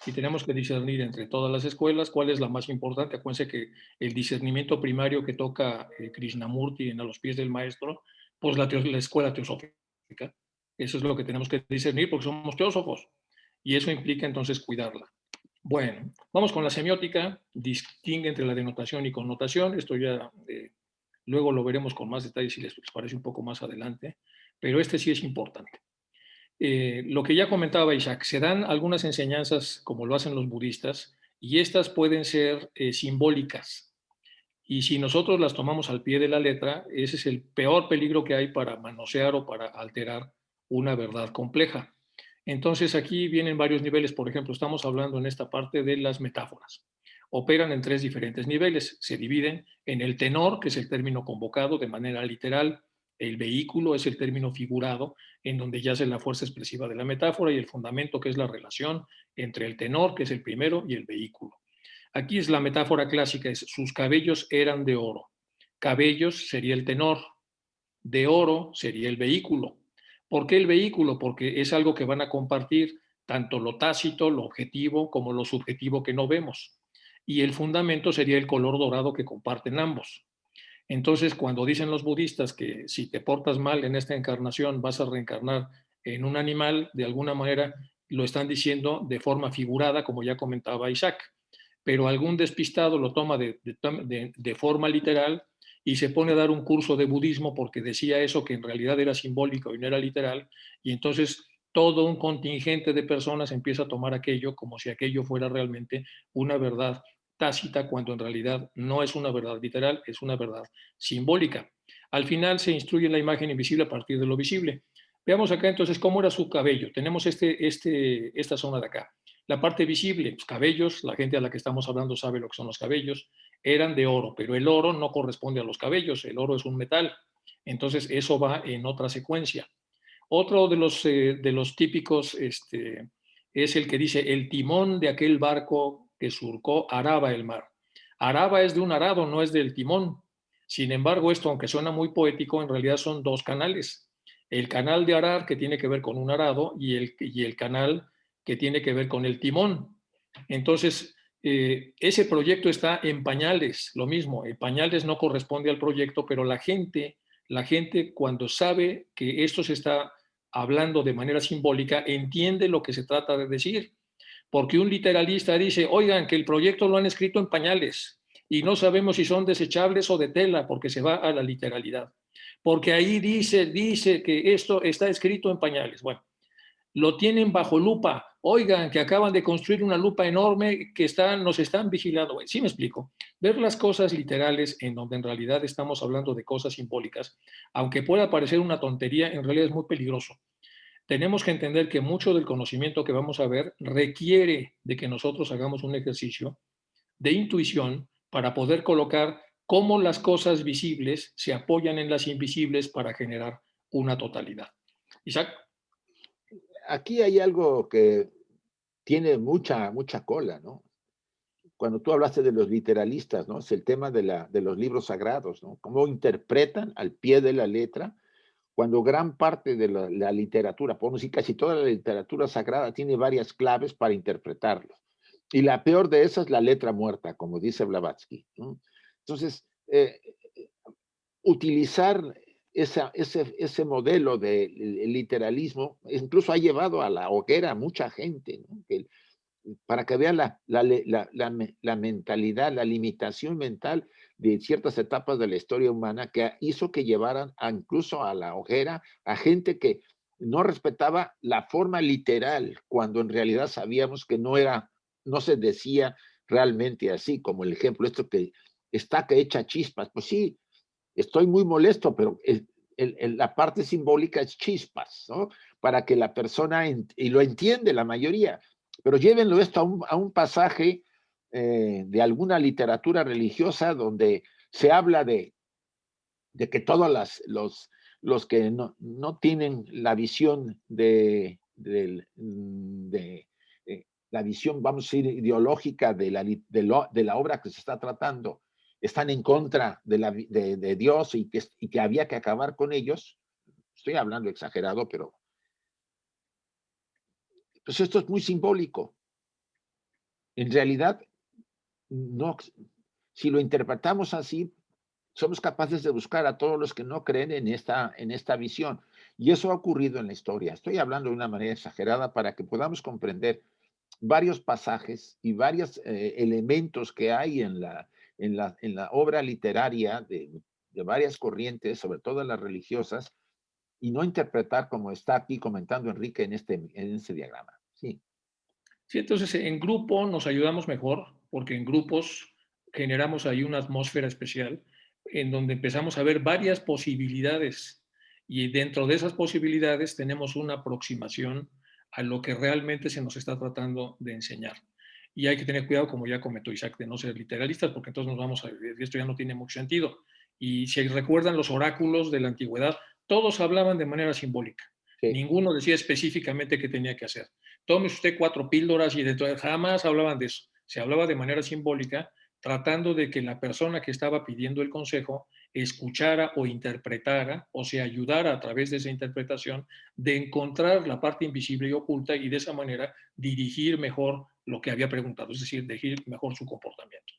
Y tenemos que discernir entre todas las escuelas cuál es la más importante. Acuérdense que el discernimiento primario que toca Krishnamurti a los pies del maestro, pues la escuela teosófica. Eso es lo que tenemos que discernir porque somos teósofos. Y eso implica entonces cuidarla. Bueno, vamos con la semiótica. Distingue entre la denotación y connotación. Esto ya luego lo veremos con más detalles si les parece un poco más adelante. Pero este sí es importante. Lo que ya comentaba Isaac, se dan algunas enseñanzas como lo hacen los budistas y estas pueden ser simbólicas. Y si nosotros las tomamos al pie de la letra, ese es el peor peligro que hay para manosear o para alterar una verdad compleja. Entonces aquí vienen varios niveles. Por ejemplo, estamos hablando en esta parte de las metáforas. Operan en 3 diferentes niveles. Se dividen en el tenor, que es el término convocado de manera literal. El vehículo es el término figurado, en donde yace la fuerza expresiva de la metáfora, y el fundamento, que es la relación entre el tenor, que es el primero, y el vehículo. Aquí es la metáfora clásica, es sus cabellos eran de oro. Cabellos sería el tenor, de oro sería el vehículo. ¿Por qué el vehículo? Porque es algo que van a compartir tanto lo tácito, lo objetivo, como lo subjetivo que no vemos. Y el fundamento sería el color dorado que comparten ambos. Entonces, cuando dicen los budistas que si te portas mal en esta encarnación vas a reencarnar en un animal, de alguna manera lo están diciendo de forma figurada, como ya comentaba Isaac. Pero algún despistado lo toma de forma literal y se pone a dar un curso de budismo porque decía eso que en realidad era simbólico y no era literal, y entonces todo un contingente de personas empieza a tomar aquello como si aquello fuera realmente una verdad tácita, cuando en realidad no es una verdad literal, es una verdad simbólica. Al final se instruye la imagen invisible a partir de lo visible. Veamos acá entonces cómo era su cabello. Tenemos esta zona de acá. La parte visible, los cabellos, la gente a la que estamos hablando sabe lo que son los cabellos, eran de oro, pero el oro no corresponde a los cabellos, el oro es un metal. Entonces eso va en otra secuencia. Otro de los típicos es el que dice el timón de aquel barco que surcó Araba el mar. Araba es de un arado, no es del timón. Sin embargo, esto, aunque suena muy poético, en realidad son 2 canales. El canal de arar, que tiene que ver con un arado, y el canal que tiene que ver con el timón. Entonces, ese proyecto está en pañales, lo mismo, en pañales no corresponde al proyecto, pero la gente cuando sabe que esto se está hablando de manera simbólica, entiende lo que se trata de decir. Porque un literalista dice, oigan, que el proyecto lo han escrito en pañales y no sabemos si son desechables o de tela, porque se va a la literalidad. Porque ahí dice que esto está escrito en pañales. Bueno, lo tienen bajo lupa. Oigan, que acaban de construir una lupa enorme que nos están vigilando. ¿Sí me explico? Ver las cosas literales en donde en realidad estamos hablando de cosas simbólicas, aunque pueda parecer una tontería, en realidad es muy peligroso. Tenemos que entender que mucho del conocimiento que vamos a ver requiere de que nosotros hagamos un ejercicio de intuición para poder colocar cómo las cosas visibles se apoyan en las invisibles para generar una totalidad. Isaac. Aquí hay algo que tiene mucha cola, ¿no? Cuando tú hablaste de los literalistas, ¿no? Es el tema de los libros sagrados, ¿no? Cómo interpretan al pie de la letra, cuando gran parte de la literatura, podemos decir casi toda la literatura sagrada, tiene varias claves para interpretarlo. Y la peor de esas es la letra muerta, como dice Blavatsky, ¿no? Entonces, utilizar ese modelo de literalismo incluso ha llevado a la hoguera a mucha gente, ¿no? Para que vean la mentalidad, la limitación mental de ciertas etapas de la historia humana que hizo que llevaran incluso a la hoguera a gente que no respetaba la forma literal, cuando en realidad sabíamos que no se decía realmente así, como el ejemplo, esto que está que echa chispas. Pues sí, estoy muy molesto, pero la parte simbólica es chispas, ¿no? Para que la persona, y lo entiende la mayoría, pero llévenlo esto a un pasaje de alguna literatura religiosa donde se habla de que todos los que no tienen la visión la visión, vamos a decir, ideológica de la obra que se está tratando, están en contra de Dios y que había que acabar con ellos. Estoy hablando exagerado, pero Pues esto es muy simbólico. En realidad, no, si lo interpretamos así, somos capaces de buscar a todos los que no creen en esta visión. Y eso ha ocurrido en la historia. Estoy hablando de una manera exagerada para que podamos comprender varios pasajes y varios elementos que hay en la obra literaria de varias corrientes, sobre todo las religiosas, y no interpretar como está aquí comentando Enrique en este diagrama. Sí, Sí, entonces en grupo nos ayudamos mejor, porque en grupos generamos ahí una atmósfera especial en donde empezamos a ver varias posibilidades y dentro de esas posibilidades tenemos una aproximación a lo que realmente se nos está tratando de enseñar. Y hay que tener cuidado, como ya comentó Isaac, de no ser literalistas, porque entonces nos vamos a esto ya no tiene mucho sentido. Y si recuerdan los oráculos de la antigüedad, todos hablaban de manera simbólica. sí, Ninguno decía específicamente qué tenía que hacer. Tómese usted 4 píldoras y de todo, jamás hablaban de eso. Se hablaba de manera simbólica, tratando de que la persona que estaba pidiendo el consejo escuchara o interpretara o se ayudara a través de esa interpretación de encontrar la parte invisible y oculta y de esa manera dirigir mejor lo que había preguntado, es decir, dirigir mejor su comportamiento.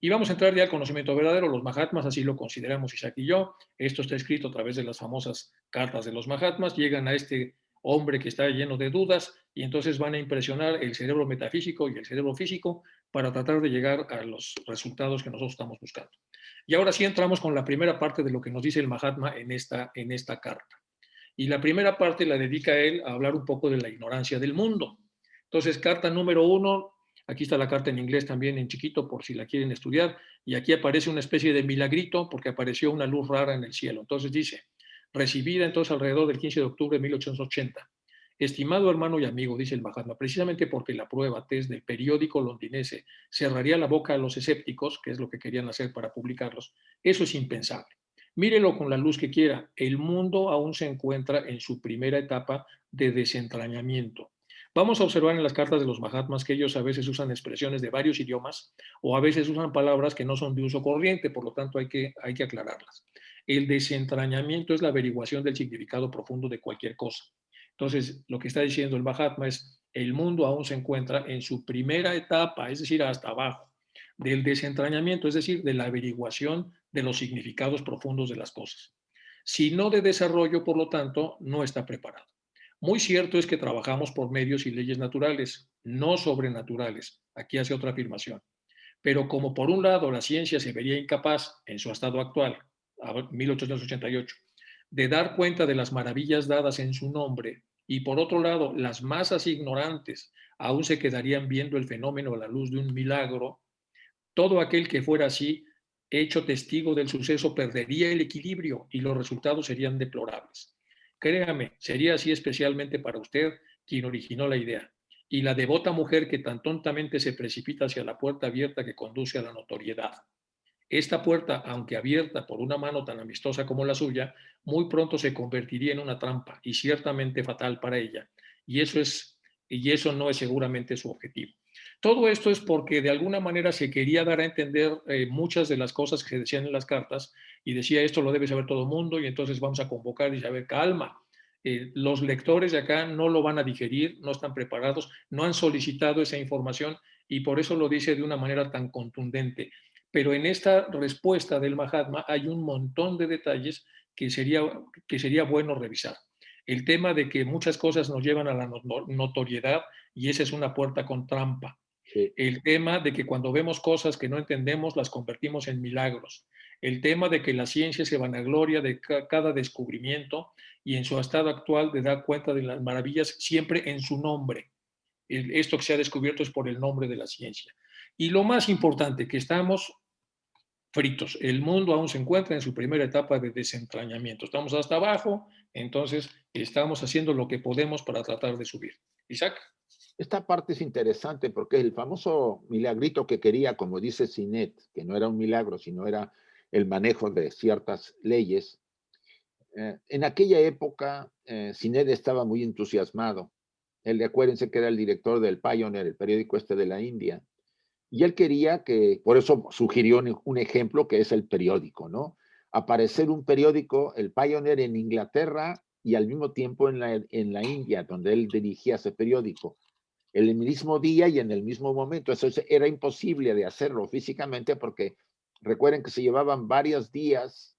Y vamos a entrar ya al conocimiento verdadero. Los Mahatmas, así lo consideramos Isaac y yo. Esto está escrito a través de las famosas cartas de los Mahatmas. Llegan a este hombre que está lleno de dudas y entonces van a impresionar el cerebro metafísico y el cerebro físico para tratar de llegar a los resultados que nosotros estamos buscando. Y ahora sí entramos con la primera parte de lo que nos dice el Mahatma en esta carta. Y la primera parte la dedica a él a hablar un poco de la ignorancia del mundo. Entonces, carta número 1, aquí está la carta en inglés también en chiquito por si la quieren estudiar, y aquí aparece una especie de milagrito porque apareció una luz rara en el cielo. Entonces dice, recibida entonces alrededor del 15 de octubre de 1880. Estimado hermano y amigo, dice el Mahatma, precisamente porque la prueba test del periódico londinense cerraría la boca a los escépticos, que es lo que querían hacer para publicarlos, eso es impensable. Mírelo con la luz que quiera. El mundo aún se encuentra en su primera etapa de desentrañamiento. Vamos a observar en las cartas de los Mahatmas que ellos a veces usan expresiones de varios idiomas o a veces usan palabras que no son de uso corriente, por lo tanto hay que aclararlas. El desentrañamiento es la averiguación del significado profundo de cualquier cosa. Entonces, lo que está diciendo el Mahatma es, el mundo aún se encuentra en su primera etapa, es decir, hasta abajo del desentrañamiento, es decir, de la averiguación de los significados profundos de las cosas. Si no de desarrollo, por lo tanto, no está preparado. Muy cierto es que trabajamos por medios y leyes naturales, no sobrenaturales. Aquí hace otra afirmación. Pero como por un lado la ciencia se vería incapaz en su estado actual, a 1888, de dar cuenta de las maravillas dadas en su nombre, y por otro lado las masas ignorantes aún se quedarían viendo el fenómeno a la luz de un milagro, todo aquel que fuera así, hecho testigo del suceso, perdería el equilibrio y los resultados serían deplorables. Créame, sería así especialmente para usted quien originó la idea, y la devota mujer que tan tontamente se precipita hacia la puerta abierta que conduce a la notoriedad. Esta puerta, aunque abierta por una mano tan amistosa como la suya, muy pronto se convertiría en una trampa y ciertamente fatal para ella. Y eso no es seguramente su objetivo. Todo esto es porque de alguna manera se quería dar a entender muchas de las cosas que se decían en las cartas y decía esto lo debe saber todo el mundo y entonces vamos a convocar y saber calma. Los lectores de acá no lo van a digerir, no están preparados, no han solicitado esa información y por eso lo dice de una manera tan contundente. Pero en esta respuesta del Mahatma hay un montón de detalles que sería bueno revisar. El tema de que muchas cosas nos llevan a la notoriedad y esa es una puerta con trampa. sí. El tema de que cuando vemos cosas que no entendemos las convertimos en milagros. El tema de que la ciencia se vanagloria de cada descubrimiento y en su estado actual de dar cuenta de las maravillas siempre en su nombre. Esto que se ha descubierto es por el nombre de la ciencia. Y lo más importante, que estamos fritos. El mundo aún se encuentra en su primera etapa de desentrañamiento. Estamos hasta abajo, entonces estamos haciendo lo que podemos para tratar de subir. Isaac. Esta parte es interesante porque el famoso milagrito que quería, como dice Sinet, que no era un milagro, sino era el manejo de ciertas leyes. En aquella época, Sinet estaba muy entusiasmado. Él, acuérdense que era el director del Pioneer, el periódico este de la India, y él quería que, por eso sugirió un ejemplo que es el periódico, ¿no? Aparecer un periódico, el Pioneer en Inglaterra y al mismo tiempo en la India, donde él dirigía ese periódico, el mismo día y en el mismo momento. Eso era imposible de hacerlo físicamente porque recuerden que se llevaban varios días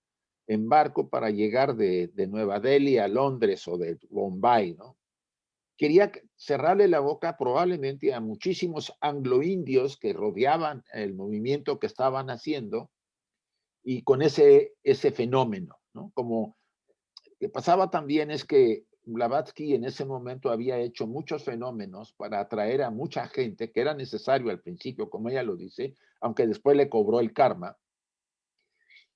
en barco para llegar de Nueva Delhi a Londres o de Bombay, ¿no? Quería cerrarle la boca probablemente a muchísimos anglo-indios que rodeaban el movimiento que estaban haciendo y con ese fenómeno, ¿no? Como que pasaba también es que Blavatsky en ese momento había hecho muchos fenómenos para atraer a mucha gente, que era necesario al principio, como ella lo dice, aunque después le cobró el karma.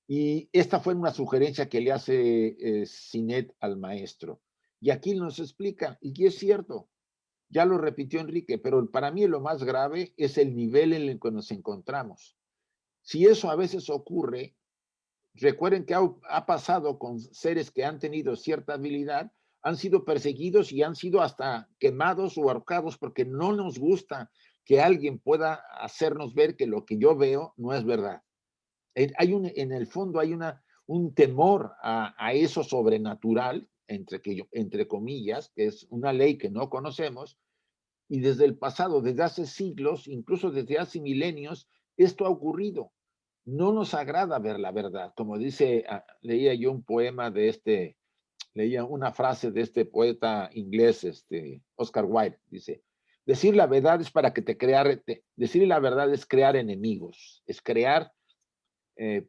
Y esta fue una sugerencia que le hace Sinet al maestro. Y aquí nos explica, y es cierto, ya lo repitió Enrique, pero para mí lo más grave es el nivel en el que nos encontramos. Si eso a veces ocurre, recuerden que ha pasado con seres que han tenido cierta habilidad, han sido perseguidos y han sido hasta quemados o ahorcados porque no nos gusta que alguien pueda hacernos ver que lo que yo veo no es verdad. En el fondo hay un temor a eso sobrenatural, entre comillas, que es una ley que no conocemos, y desde el pasado, desde hace siglos, incluso desde hace milenios, esto ha ocurrido. No nos agrada ver la verdad. Como dice, leía yo un poema leía una frase de este poeta inglés, Oscar Wilde, dice, decir la verdad es para que decir la verdad es crear enemigos, es crear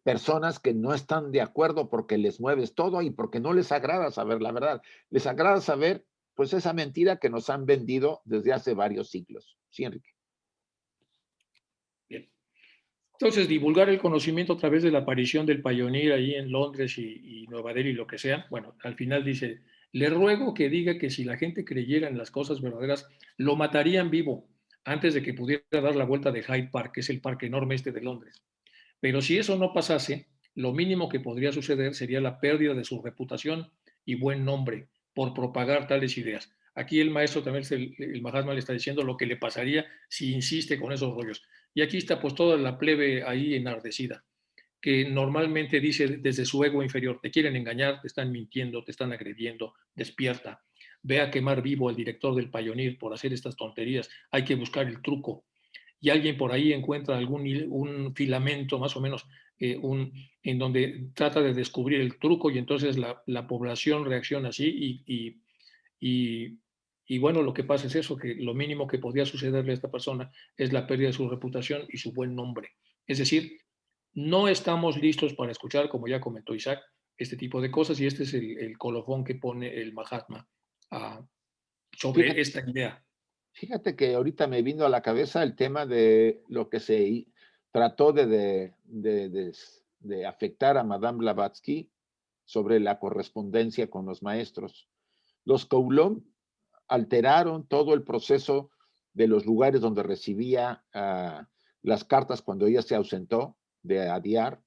personas que no están de acuerdo porque les mueves todo y porque no les agrada saber la verdad. Les agrada saber, pues, esa mentira que nos han vendido desde hace varios siglos. Sí, Enrique. Bien. Entonces, divulgar el conocimiento a través de la aparición del Pioneer ahí en Londres y Nueva Delhi, lo que sea. Bueno, al final dice, le ruego que diga que si la gente creyera en las cosas verdaderas, lo matarían vivo antes de que pudiera dar la vuelta de Hyde Park, que es el parque enorme este de Londres. Pero si eso no pasase, lo mínimo que podría suceder sería la pérdida de su reputación y buen nombre por propagar tales ideas. Aquí el maestro también, el Mahatma le está diciendo lo que le pasaría si insiste con esos rollos. Y aquí está pues toda la plebe ahí enardecida, que normalmente dice desde su ego inferior, te quieren engañar, te están mintiendo, te están agrediendo, despierta. Ve a quemar vivo al director del Pioneer por hacer estas tonterías, hay que buscar el truco. Y alguien por ahí encuentra un filamento más o menos en donde trata de descubrir el truco y entonces la población reacciona así y, y bueno, lo que pasa es eso, que lo mínimo que podría sucederle a esta persona es la pérdida de su reputación y su buen nombre. Es decir, no estamos listos para escuchar, como ya comentó Isaac, este tipo de cosas y este es el colofón que pone el Mahatma sobre Fíjate, esta idea. fíjate que ahorita me vino a la cabeza el tema de lo que trató de afectar a Madame Blavatsky sobre la correspondencia con los maestros. Los Coulomb alteraron todo el proceso de los lugares donde recibía las cartas cuando ella se ausentó de Adyar,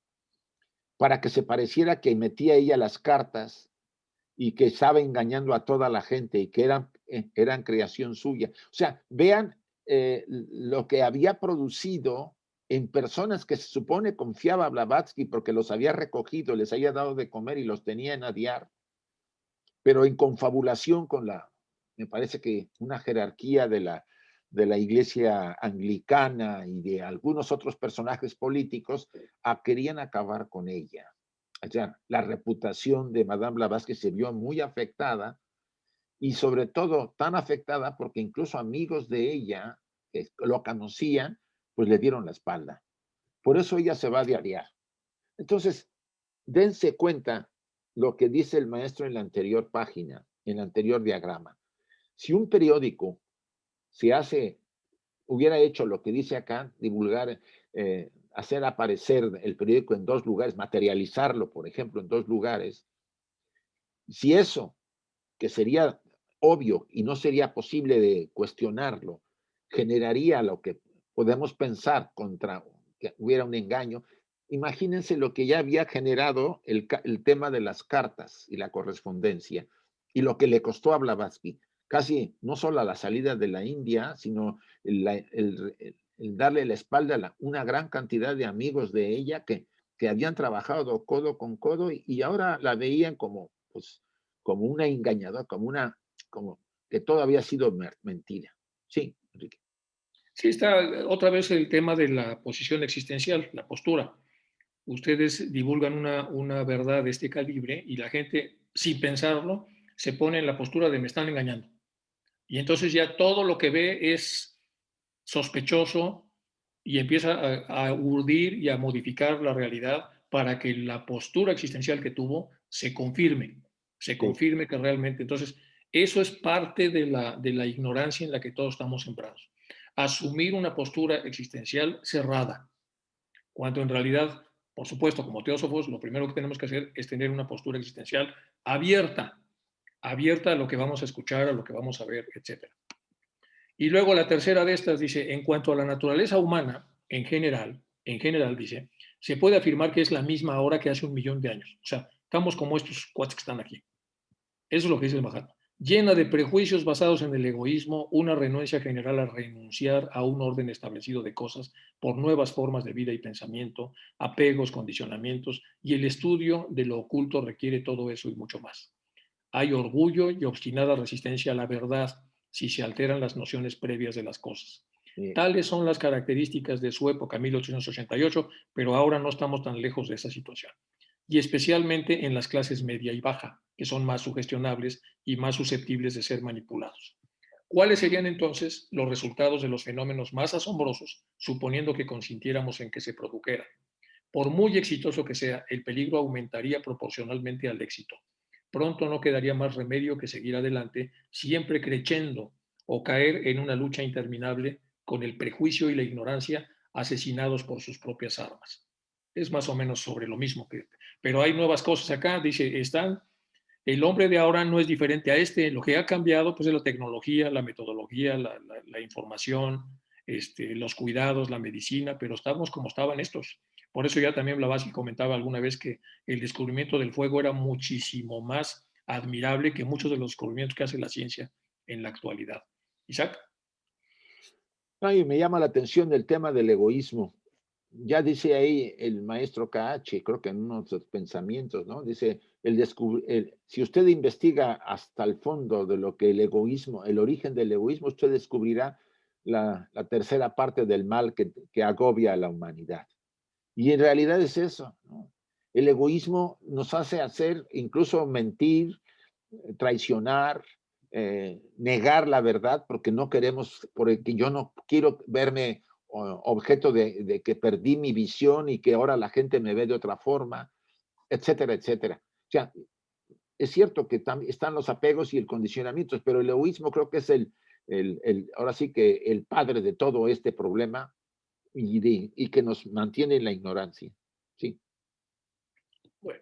para que se pareciera que metía ella las cartas y que estaba engañando a toda la gente y que eran creación suya. O sea, vean lo que había producido en personas que se supone confiaba Blavatsky porque los había recogido, les había dado de comer y los tenía en Adyar, pero en confabulación con me parece que una jerarquía de la iglesia anglicana y de algunos otros personajes políticos, querían acabar con ella. O sea, la reputación de Madame Blavatsky se vio muy afectada y sobre todo tan afectada porque incluso amigos de ella que lo conocían, pues le dieron la espalda. Por eso ella se va a diariar. Entonces, dense cuenta lo que dice el maestro en la anterior página, en el anterior diagrama. Si un periódico hubiera hecho lo que dice acá, divulgar, hacer aparecer el periódico en dos lugares, materializarlo, por ejemplo, en dos lugares, si eso, que sería obvio y no sería posible de cuestionarlo, generaría lo que podemos pensar contra que hubiera un engaño, imagínense lo que ya había generado el tema de las cartas y la correspondencia y lo que le costó a Blavatsky, casi no solo a la salida de la India, sino el darle la espalda a una gran cantidad de amigos de ella que habían trabajado codo con codo y ahora la veían como, pues, como una engañadora, como que todo había sido mentira. Sí, Enrique. Sí, está otra vez el tema de la posición existencial, la postura. Ustedes divulgan una verdad de este calibre y la gente, sin pensarlo, se pone en la postura de me están engañando. Y entonces ya todo lo que ve es sospechoso y empieza a urdir y a modificar la realidad para que la postura existencial que tuvo se Sí, confirme que realmente. Entonces, eso es parte de la ignorancia en la que todos estamos sembrados. Asumir una postura existencial cerrada, cuando en realidad, por supuesto, como teósofos, lo primero que tenemos que hacer es tener una postura existencial abierta, abierta a lo que vamos a escuchar, a lo que vamos a ver, etcétera. Y luego la tercera de estas dice, en cuanto a la naturaleza humana, en general dice, se puede afirmar que es la misma ahora que hace 1.000.000 de años. O sea, estamos como estos cuates que están aquí. Eso es lo que dice el Mahatma. Llena de prejuicios basados en el egoísmo, una renuencia general a renunciar a un orden establecido de cosas por nuevas formas de vida y pensamiento, apegos, condicionamientos, y el estudio de lo oculto requiere todo eso y mucho más. Hay orgullo y obstinada resistencia a la verdad si se alteran las nociones previas de las cosas. sí. Tales son las características de su época, 1888, pero ahora no estamos tan lejos de esa situación. Y especialmente en las clases media y baja, que son más sugestionables y más susceptibles de ser manipulados. ¿Cuáles serían entonces los resultados de los fenómenos más asombrosos, suponiendo que consintiéramos en que se produjeran? Por muy exitoso que sea, el peligro aumentaría proporcionalmente al éxito. Pronto no quedaría más remedio que seguir adelante, siempre creciendo o caer en una lucha interminable con el prejuicio y la ignorancia asesinados por sus propias armas. Es más o menos sobre lo mismo, pero hay nuevas cosas acá. Dice, el hombre de ahora no es diferente a este. Lo que ha cambiado pues, es la tecnología, la metodología, la información, los cuidados, la medicina, pero estamos como estaban estos. Por eso ya también Blavatsky comentaba alguna vez que el descubrimiento del fuego era muchísimo más admirable que muchos de los descubrimientos que hace la ciencia en la actualidad. Isaac. Ay, me llama la atención el tema del egoísmo. Ya dice ahí el maestro KH, creo que en uno de sus pensamientos, ¿no? Dice, si usted investiga hasta el fondo de lo que el egoísmo, el origen del egoísmo, usted descubrirá la tercera parte del mal que agobia a la humanidad. Y en realidad es eso, ¿no? El egoísmo nos hace hacer, incluso mentir, traicionar, negar la verdad porque no queremos, porque yo no quiero verme objeto de que perdí mi visión y que ahora la gente me ve de otra forma, etcétera, etcétera. O sea, es cierto que están los apegos y el condicionamiento, pero el egoísmo creo que es ahora sí que el padre de todo este problema y que nos mantiene en la ignorancia. Sí. Bueno,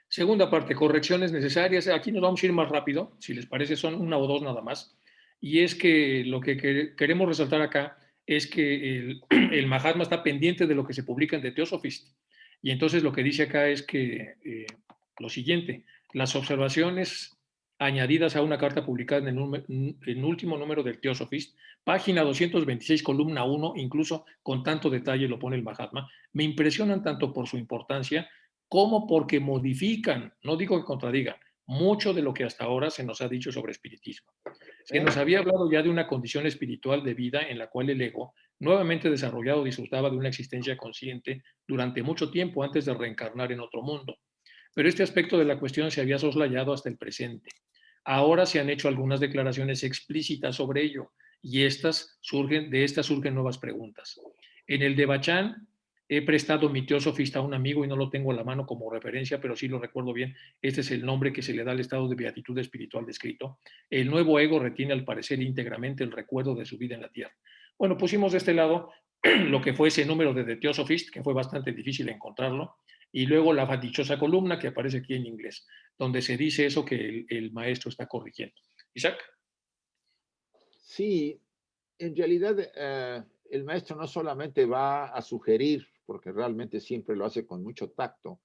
segunda parte, correcciones necesarias. Aquí nos vamos a ir más rápido, si les parece, son una o dos nada más. Y es que lo que queremos resaltar acá es que el Mahatma está pendiente de lo que se publica en The Theosophist. Y entonces lo que dice acá es que lo siguiente, las observaciones añadidas a una carta publicada en el último número del Theosophist, página 226, columna 1, incluso con tanto detalle lo pone el Mahatma, me impresionan tanto por su importancia como porque modifican, no digo que contradigan, mucho de lo que hasta ahora se nos ha dicho sobre espiritismo. Se nos había hablado ya de una condición espiritual de vida en la cual el ego, nuevamente desarrollado, disfrutaba de una existencia consciente durante mucho tiempo antes de reencarnar en otro mundo. Pero este aspecto de la cuestión se había soslayado hasta el presente. Ahora se han hecho algunas declaraciones explícitas sobre ello y de estas surgen nuevas preguntas. En el de Bachán he prestado mi teosofista a un amigo y no lo tengo a la mano como referencia, pero sí lo recuerdo bien. Este es el nombre que se le da al estado de beatitud espiritual descrito. El nuevo ego retiene al parecer íntegramente el recuerdo de su vida en la tierra. Bueno, pusimos de este lado lo que fue ese número de The Theosophist, que fue bastante difícil encontrarlo, y luego la dichosa columna que aparece aquí en inglés, donde se dice eso que el maestro está corrigiendo. Isaac. Sí, en realidad el maestro no solamente va a sugerir, porque realmente siempre lo hace con mucho tacto,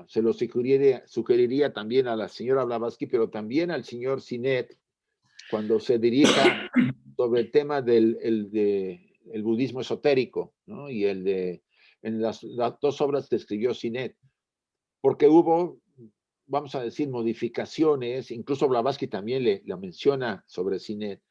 se lo sugeriría también a la señora Blavatsky, pero también al señor Sinet, cuando se dirija sobre el tema el budismo esotérico, ¿no? Y en las dos obras que escribió Sinet, porque hubo vamos a decir, modificaciones, incluso Blavatsky también lo menciona sobre Sinet,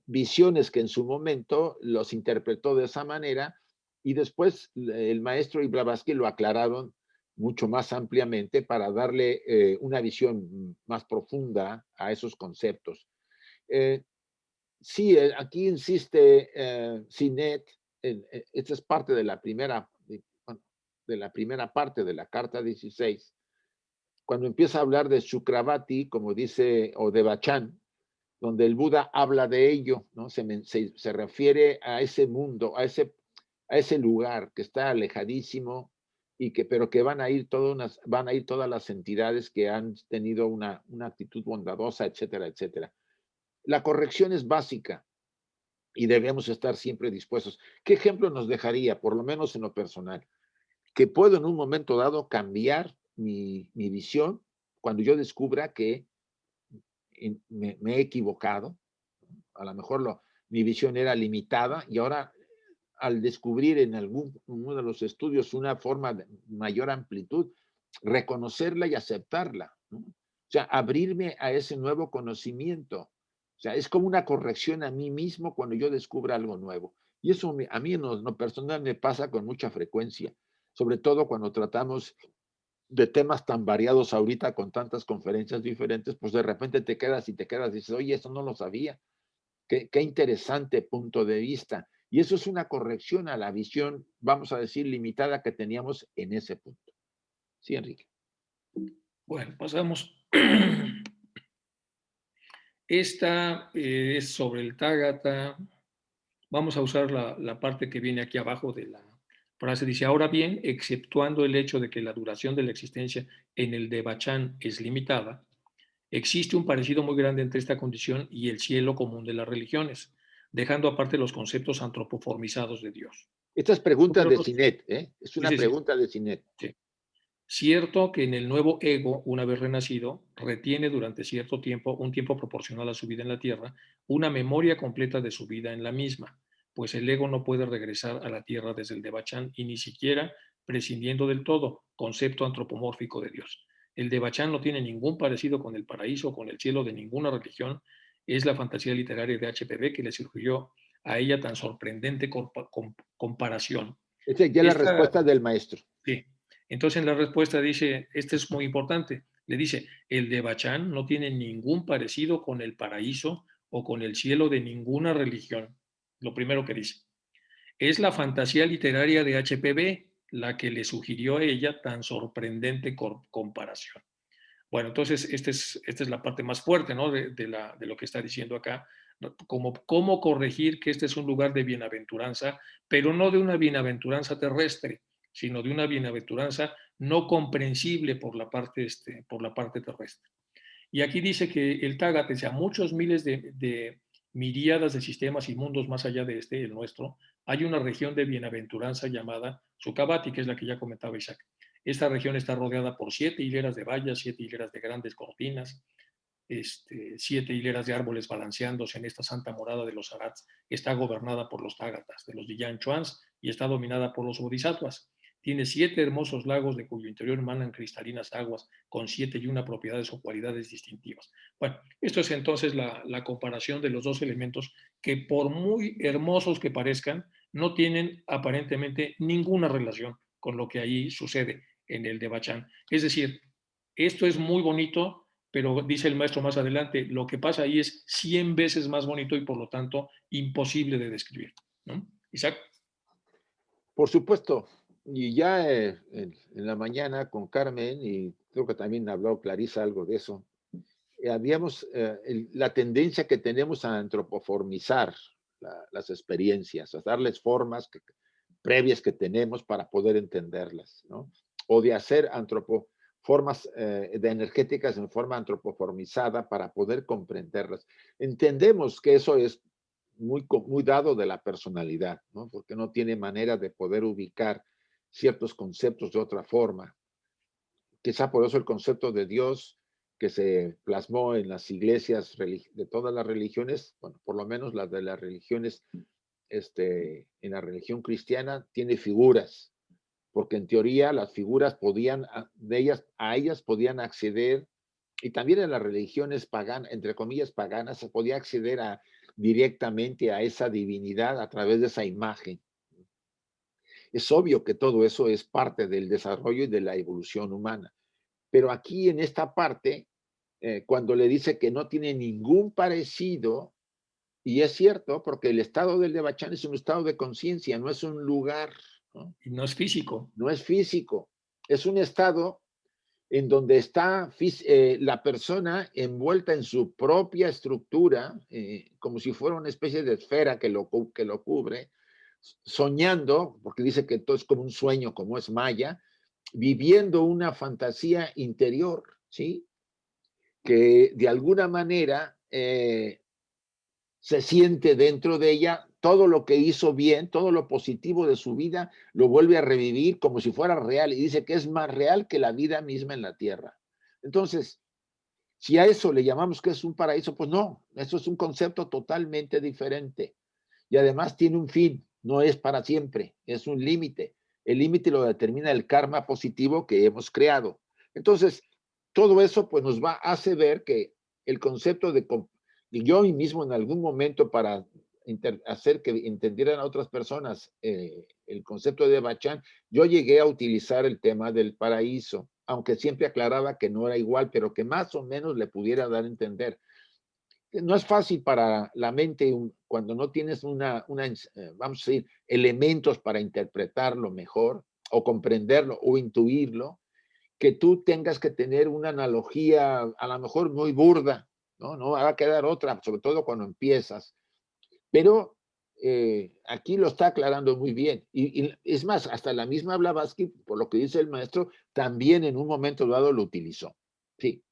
visiones que en su momento los interpretó de esa manera y después el maestro y Blavatsky lo aclararon mucho más ampliamente para darle una visión más profunda a esos conceptos. Sí, aquí insiste Sinet, esta es parte de la primera, bueno, de la primera parte de la carta 16, cuando empieza a hablar de Sukravati, como dice, o de Bachán, donde el Buda habla de ello, ¿no? Se refiere a ese mundo, a ese lugar que está alejadísimo y pero que van a ir todas las entidades que han tenido una actitud bondadosa, etcétera, etcétera. La corrección es básica y debemos estar siempre dispuestos. ¿Qué ejemplo nos dejaría, por lo menos en lo personal? Que puedo en un momento dado cambiar mi visión cuando yo descubra que me he equivocado. A lo mejor mi visión era limitada y ahora al descubrir en uno de los estudios una forma de mayor amplitud, reconocerla y aceptarla, ¿no? O sea, abrirme a ese nuevo conocimiento. O sea, es como una corrección a mí mismo cuando yo descubro algo nuevo. Y eso a mí en lo personal me pasa con mucha frecuencia, sobre todo cuando tratamos de temas tan variados ahorita con tantas conferencias diferentes, pues de repente te quedas y dices, oye, eso no lo sabía. Qué interesante punto de vista. Y eso es una corrección a la visión, vamos a decir, limitada que teníamos en ese punto. Sí, Enrique. Bueno, pasamos. Esta es sobre el Tágata. Vamos a usar la parte que viene aquí abajo de la frase. Dice, ahora bien, exceptuando el hecho de que la duración de la existencia en el Devachan es limitada, existe un parecido muy grande entre esta condición y el cielo común de las religiones, dejando aparte los conceptos antropoformizados de Dios. Esta es pregunta Número de dos. Sinet, ¿eh? Es Sí, una sí, sí, pregunta de Sinet. sí. Cierto que en el nuevo ego, una vez renacido, retiene durante cierto tiempo, un tiempo proporcional a su vida en la Tierra, una memoria completa de su vida en la misma, pues el ego no puede regresar a la Tierra desde el Devachan y ni siquiera prescindiendo del todo, concepto antropomórfico de Dios. El Devachan no tiene ningún parecido con el paraíso o con el cielo de ninguna religión, es la fantasía literaria de HPB que le surgió a ella tan sorprendente comparación. Esta ya es la Esta, respuesta del maestro. sí. Entonces en la respuesta dice, este es muy importante, le dice, el de Bachán no tiene ningún parecido con el paraíso o con el cielo de ninguna religión. Lo primero que dice. Es la fantasía literaria de HPB la que le sugirió a ella tan sorprendente comparación. Bueno, entonces esta es la parte más fuerte, ¿no? De lo que está diciendo acá, como cómo corregir que este es un lugar de bienaventuranza, pero no de una bienaventuranza terrestre, sino de una bienaventuranza no comprensible por la parte terrestre. Y aquí dice que el Tágata, a muchos miles de miríadas de sistemas y mundos más allá de el nuestro, hay una región de bienaventuranza llamada Sukhavati, que es la que ya comentaba Isaac. Esta región está rodeada por 7 hileras de vallas, 7 hileras de grandes cortinas, 7 hileras de árboles balanceándose en esta santa morada de los Arats. Está gobernada por los Tágatas, de los Diyan Chuans, y está dominada por los Bodhisattvas. Tiene 7 hermosos lagos de cuyo interior emanan cristalinas aguas con 7 y una propiedades o cualidades distintivas. Bueno, esto es entonces la comparación de los dos elementos que por muy hermosos que parezcan, no tienen aparentemente ninguna relación con lo que ahí sucede en el de Bachán. Es decir, esto es muy bonito, pero dice el maestro más adelante, lo que pasa ahí es 100 veces más bonito y por lo tanto imposible de describir, ¿no? Isaac. Por supuesto. Y ya en la mañana con Carmen, y creo que también habló Clarisa algo de eso, habíamos la tendencia que tenemos a antropoformizar las experiencias, a darles formas previas que tenemos para poder entenderlas, ¿no? O de hacer formas de energéticas en forma antropoformizada para poder comprenderlas. Entendemos que eso es muy dado de la personalidad, ¿no? Porque no tiene manera de poder ubicar ciertos conceptos de otra forma. Quizá por eso el concepto de Dios que se plasmó en las iglesias de todas las religiones, bueno, por lo menos las de las religiones, en la religión cristiana, tiene figuras, porque en teoría las figuras podían, a ellas podían acceder, y también en las religiones paganas, entre comillas paganas, se podía acceder directamente a esa divinidad a través de esa imagen. Es obvio que todo eso es parte del desarrollo y de la evolución humana. Pero aquí en esta parte, cuando le dice que no tiene ningún parecido, y es cierto, porque el estado del Devachan es un estado de conciencia, no es un lugar, ¿no? Y no es físico. No es físico, es un estado en donde está la persona envuelta en su propia estructura, como si fuera una especie de esfera que lo cubre, soñando, porque dice que todo es como un sueño, como es Maya, viviendo una fantasía interior, ¿sí? Que de alguna manera se siente dentro de ella todo lo que hizo bien, todo lo positivo de su vida, lo vuelve a revivir como si fuera real y dice que es más real que la vida misma en la tierra. Entonces, si a eso le llamamos que es un paraíso, pues no, eso es un concepto totalmente diferente. Y además tiene un fin, no es para siempre, es un límite. El límite lo determina el karma positivo que hemos creado. Entonces, todo eso pues nos hace ver que el concepto de, y yo mismo en algún momento para hacer que entendieran a otras personas el concepto de Bachán, yo llegué a utilizar el tema del paraíso, aunque siempre aclaraba que no era igual, pero que más o menos le pudiera dar a entender. No es fácil para la mente cuando no tienes vamos a decir, elementos para interpretarlo mejor o comprenderlo o intuirlo, que tú tengas que tener una analogía a lo mejor muy burda, ¿no? No va a quedar otra, sobre todo cuando empiezas. Pero aquí lo está aclarando muy bien. Y es más, hasta la misma Blavatsky, por lo que dice el maestro, también en un momento dado lo utilizó. Sí.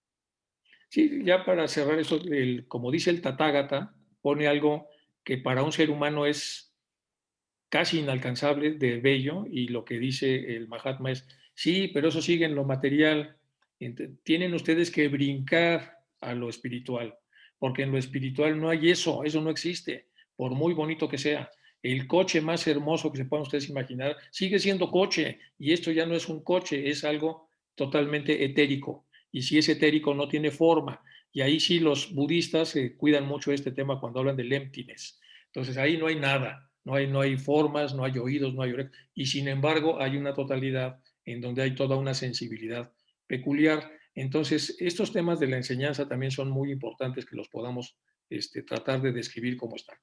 Sí, ya para cerrar eso, como dice el Tathagata, pone algo que para un ser humano es casi inalcanzable de bello, y lo que dice el Mahatma es, sí, pero eso sigue en lo material. Tienen ustedes que brincar a lo espiritual, porque en lo espiritual no hay eso, eso no existe, por muy bonito que sea. El coche más hermoso que se puedan ustedes imaginar sigue siendo coche, y esto ya no es un coche, es algo totalmente etérico. Y si es etérico no tiene forma. Y ahí sí los budistas cuidan mucho este tema cuando hablan del emptiness. Entonces ahí no hay nada, no hay formas, no hay oídos, no hay orejas, y sin embargo hay una totalidad en donde hay toda una sensibilidad peculiar. Entonces, estos temas de la enseñanza también son muy importantes que los podamos tratar de describir cómo están.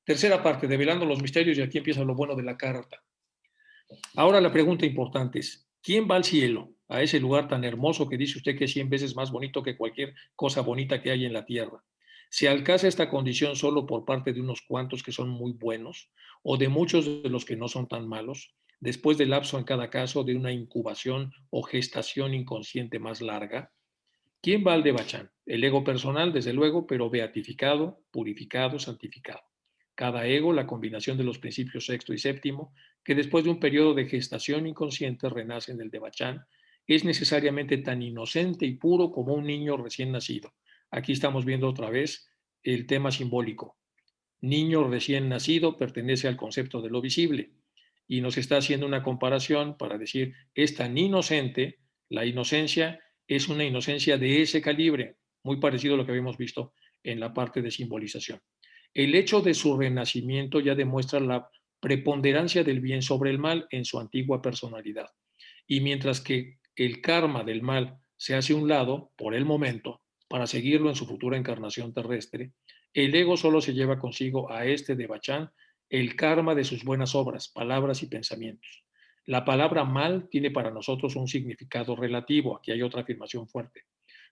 Tercera parte, develando los misterios, y aquí empieza lo bueno de la carta. Ahora la pregunta importante es, ¿quién va al cielo, a ese lugar tan hermoso que dice usted que es 100 veces más bonito que cualquier cosa bonita que hay en la tierra? ¿Se alcanza esta condición solo por parte de unos cuantos que son muy buenos o de muchos de los que no son tan malos, después del lapso en cada caso de una incubación o gestación inconsciente más larga? ¿Quién va al Devachan? El ego personal, desde luego, pero beatificado, purificado, santificado. Cada ego, la combinación de los principios sexto y séptimo, que después de un periodo de gestación inconsciente renace en el Devachan, es necesariamente tan inocente y puro como un niño recién nacido. Aquí estamos viendo otra vez el tema simbólico. Niño recién nacido pertenece al concepto de lo visible y nos está haciendo una comparación para decir, es tan inocente, la inocencia es una inocencia de ese calibre, muy parecido a lo que habíamos visto en la parte de simbolización. El hecho de su renacimiento ya demuestra la preponderancia del bien sobre el mal en su antigua personalidad. Y mientras que el karma del mal se hace a un lado por el momento para seguirlo en su futura encarnación terrestre, el ego solo se lleva consigo a este de Bachán el karma de sus buenas obras, palabras y pensamientos. La palabra mal tiene para nosotros un significado relativo. Aquí hay otra afirmación fuerte.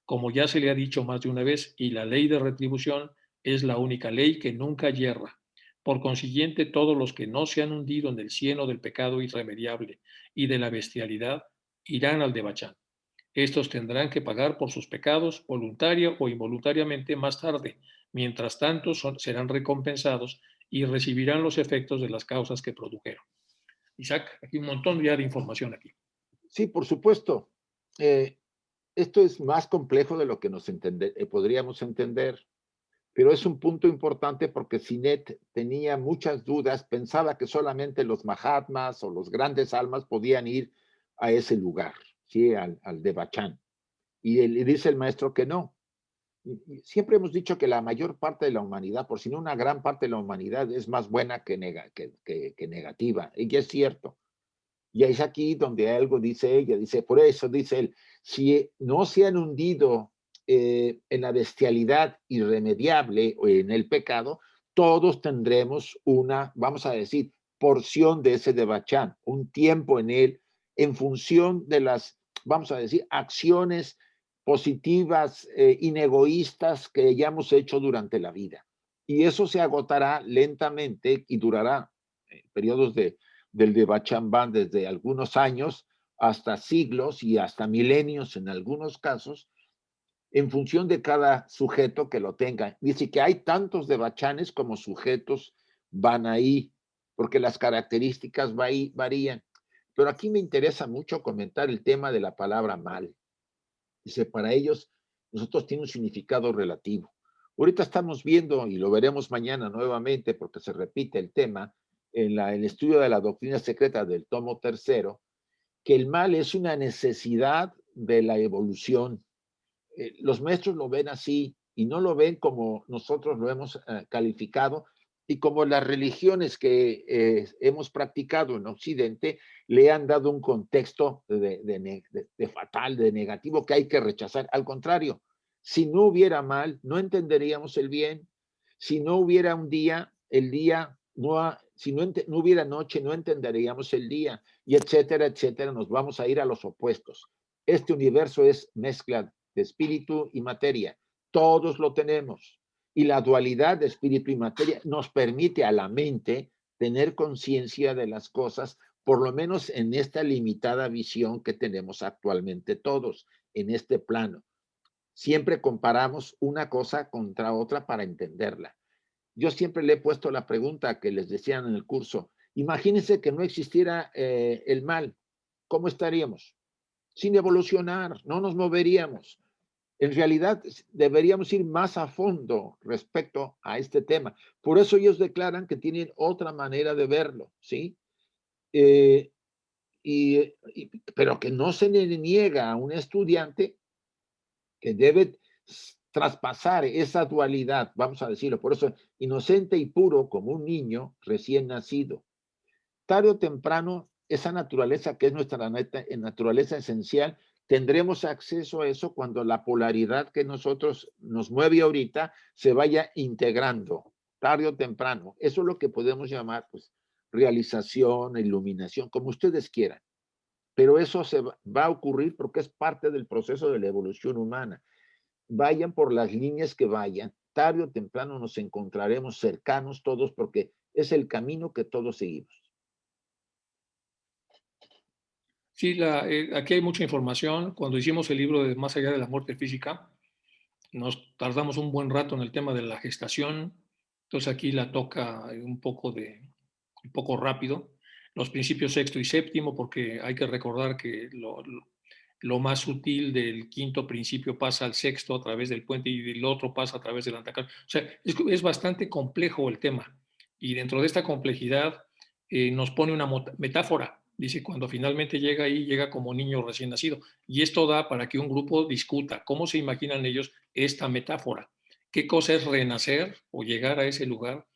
Como ya se le ha dicho más de una vez, y la ley de retribución es la única ley que nunca yerra. Por consiguiente, todos los que no se han hundido en el cieno del pecado irremediable y de la bestialidad irán al Devachan. Estos tendrán que pagar por sus pecados, voluntaria o involuntariamente, más tarde. Mientras tanto, serán recompensados y recibirán los efectos de las causas que produjeron. Isaac, aquí un montón ya de información aquí. Sí, por supuesto. Esto es más complejo de lo que podríamos entender. pero es un punto importante porque Sinet tenía muchas dudas, pensaba que solamente los Mahatmas o los grandes almas podían ir a ese lugar, ¿sí? Al Devachan. Y dice el maestro que no. Y siempre hemos dicho que la mayor parte de la humanidad, por si no una gran parte de la humanidad, es más buena que negativa. Y es cierto. Y es aquí donde algo dice ella, dice, por eso dice él, si no se han hundido en la bestialidad irremediable o en el pecado, todos tendremos una, vamos a decir, porción de ese Devachan, un tiempo en él, en función de las, vamos a decir, acciones positivas, inegoístas que hayamos hecho durante la vida. Y eso se agotará lentamente y durará periodos del Devachan van desde algunos años hasta siglos y hasta milenios en algunos casos, en función de cada sujeto que lo tenga. Dice que hay tantos Devachanes como sujetos van ahí, porque las características varían. Pero aquí me interesa mucho comentar el tema de la palabra mal. Dice, para ellos, nosotros tiene un significado relativo. Ahorita estamos viendo, y lo veremos mañana nuevamente, porque se repite el tema, en el estudio de la doctrina secreta del tomo tercero, que el mal es una necesidad de la evolución. Los maestros lo ven así y no lo ven como nosotros lo hemos calificado y como las religiones que hemos practicado en Occidente le han dado un contexto de fatal, de negativo que hay que rechazar. Al contrario, si no hubiera mal, no entenderíamos el bien. Si no hubiera un día, el día si no hubiera noche, no entenderíamos el día, y etcétera, etcétera. Nos vamos a ir a los opuestos. Este universo es mezcla de espíritu y materia. Todos lo tenemos. Y la dualidad de espíritu y materia nos permite a la mente tener conciencia de las cosas, por lo menos en esta limitada visión que tenemos actualmente todos, en este plano. Siempre comparamos una cosa contra otra para entenderla. Yo siempre le he puesto la pregunta que les decían en el curso. Imagínense que no existiera el mal. ¿Cómo estaríamos? Sin evolucionar, no nos moveríamos. En realidad deberíamos ir más a fondo respecto a este tema. Por eso ellos declaran que tienen otra manera de verlo, ¿sí? Eh, pero que no se le niega a un estudiante que debe traspasar esa dualidad, vamos a decirlo, por eso inocente y puro como un niño recién nacido. Tarde o temprano, esa naturaleza que es nuestra naturaleza esencial, tendremos acceso a eso cuando la polaridad que nosotros nos mueve ahorita se vaya integrando, tarde o temprano. Eso es lo que podemos llamar, pues, realización, iluminación, como ustedes quieran. Pero eso va a ocurrir porque es parte del proceso de la evolución humana. Vayan por las líneas que vayan, tarde o temprano nos encontraremos cercanos todos porque es el camino que todos seguimos. Sí, aquí hay mucha información. Cuando hicimos el libro de Más allá de la muerte física, nos tardamos un buen rato en el tema de la gestación. Entonces aquí la toca un poco rápido. Los principios sexto y séptimo, porque hay que recordar que lo más sutil del quinto principio pasa al sexto a través del puente y el otro pasa a través del antacar. O sea, es bastante complejo el tema. Y dentro de esta complejidad nos pone una metáfora. Dice, cuando finalmente llega ahí, llega como niño recién nacido. Y esto da para que un grupo discuta cómo se imaginan ellos esta metáfora. ¿Qué cosa es renacer o llegar a ese lugar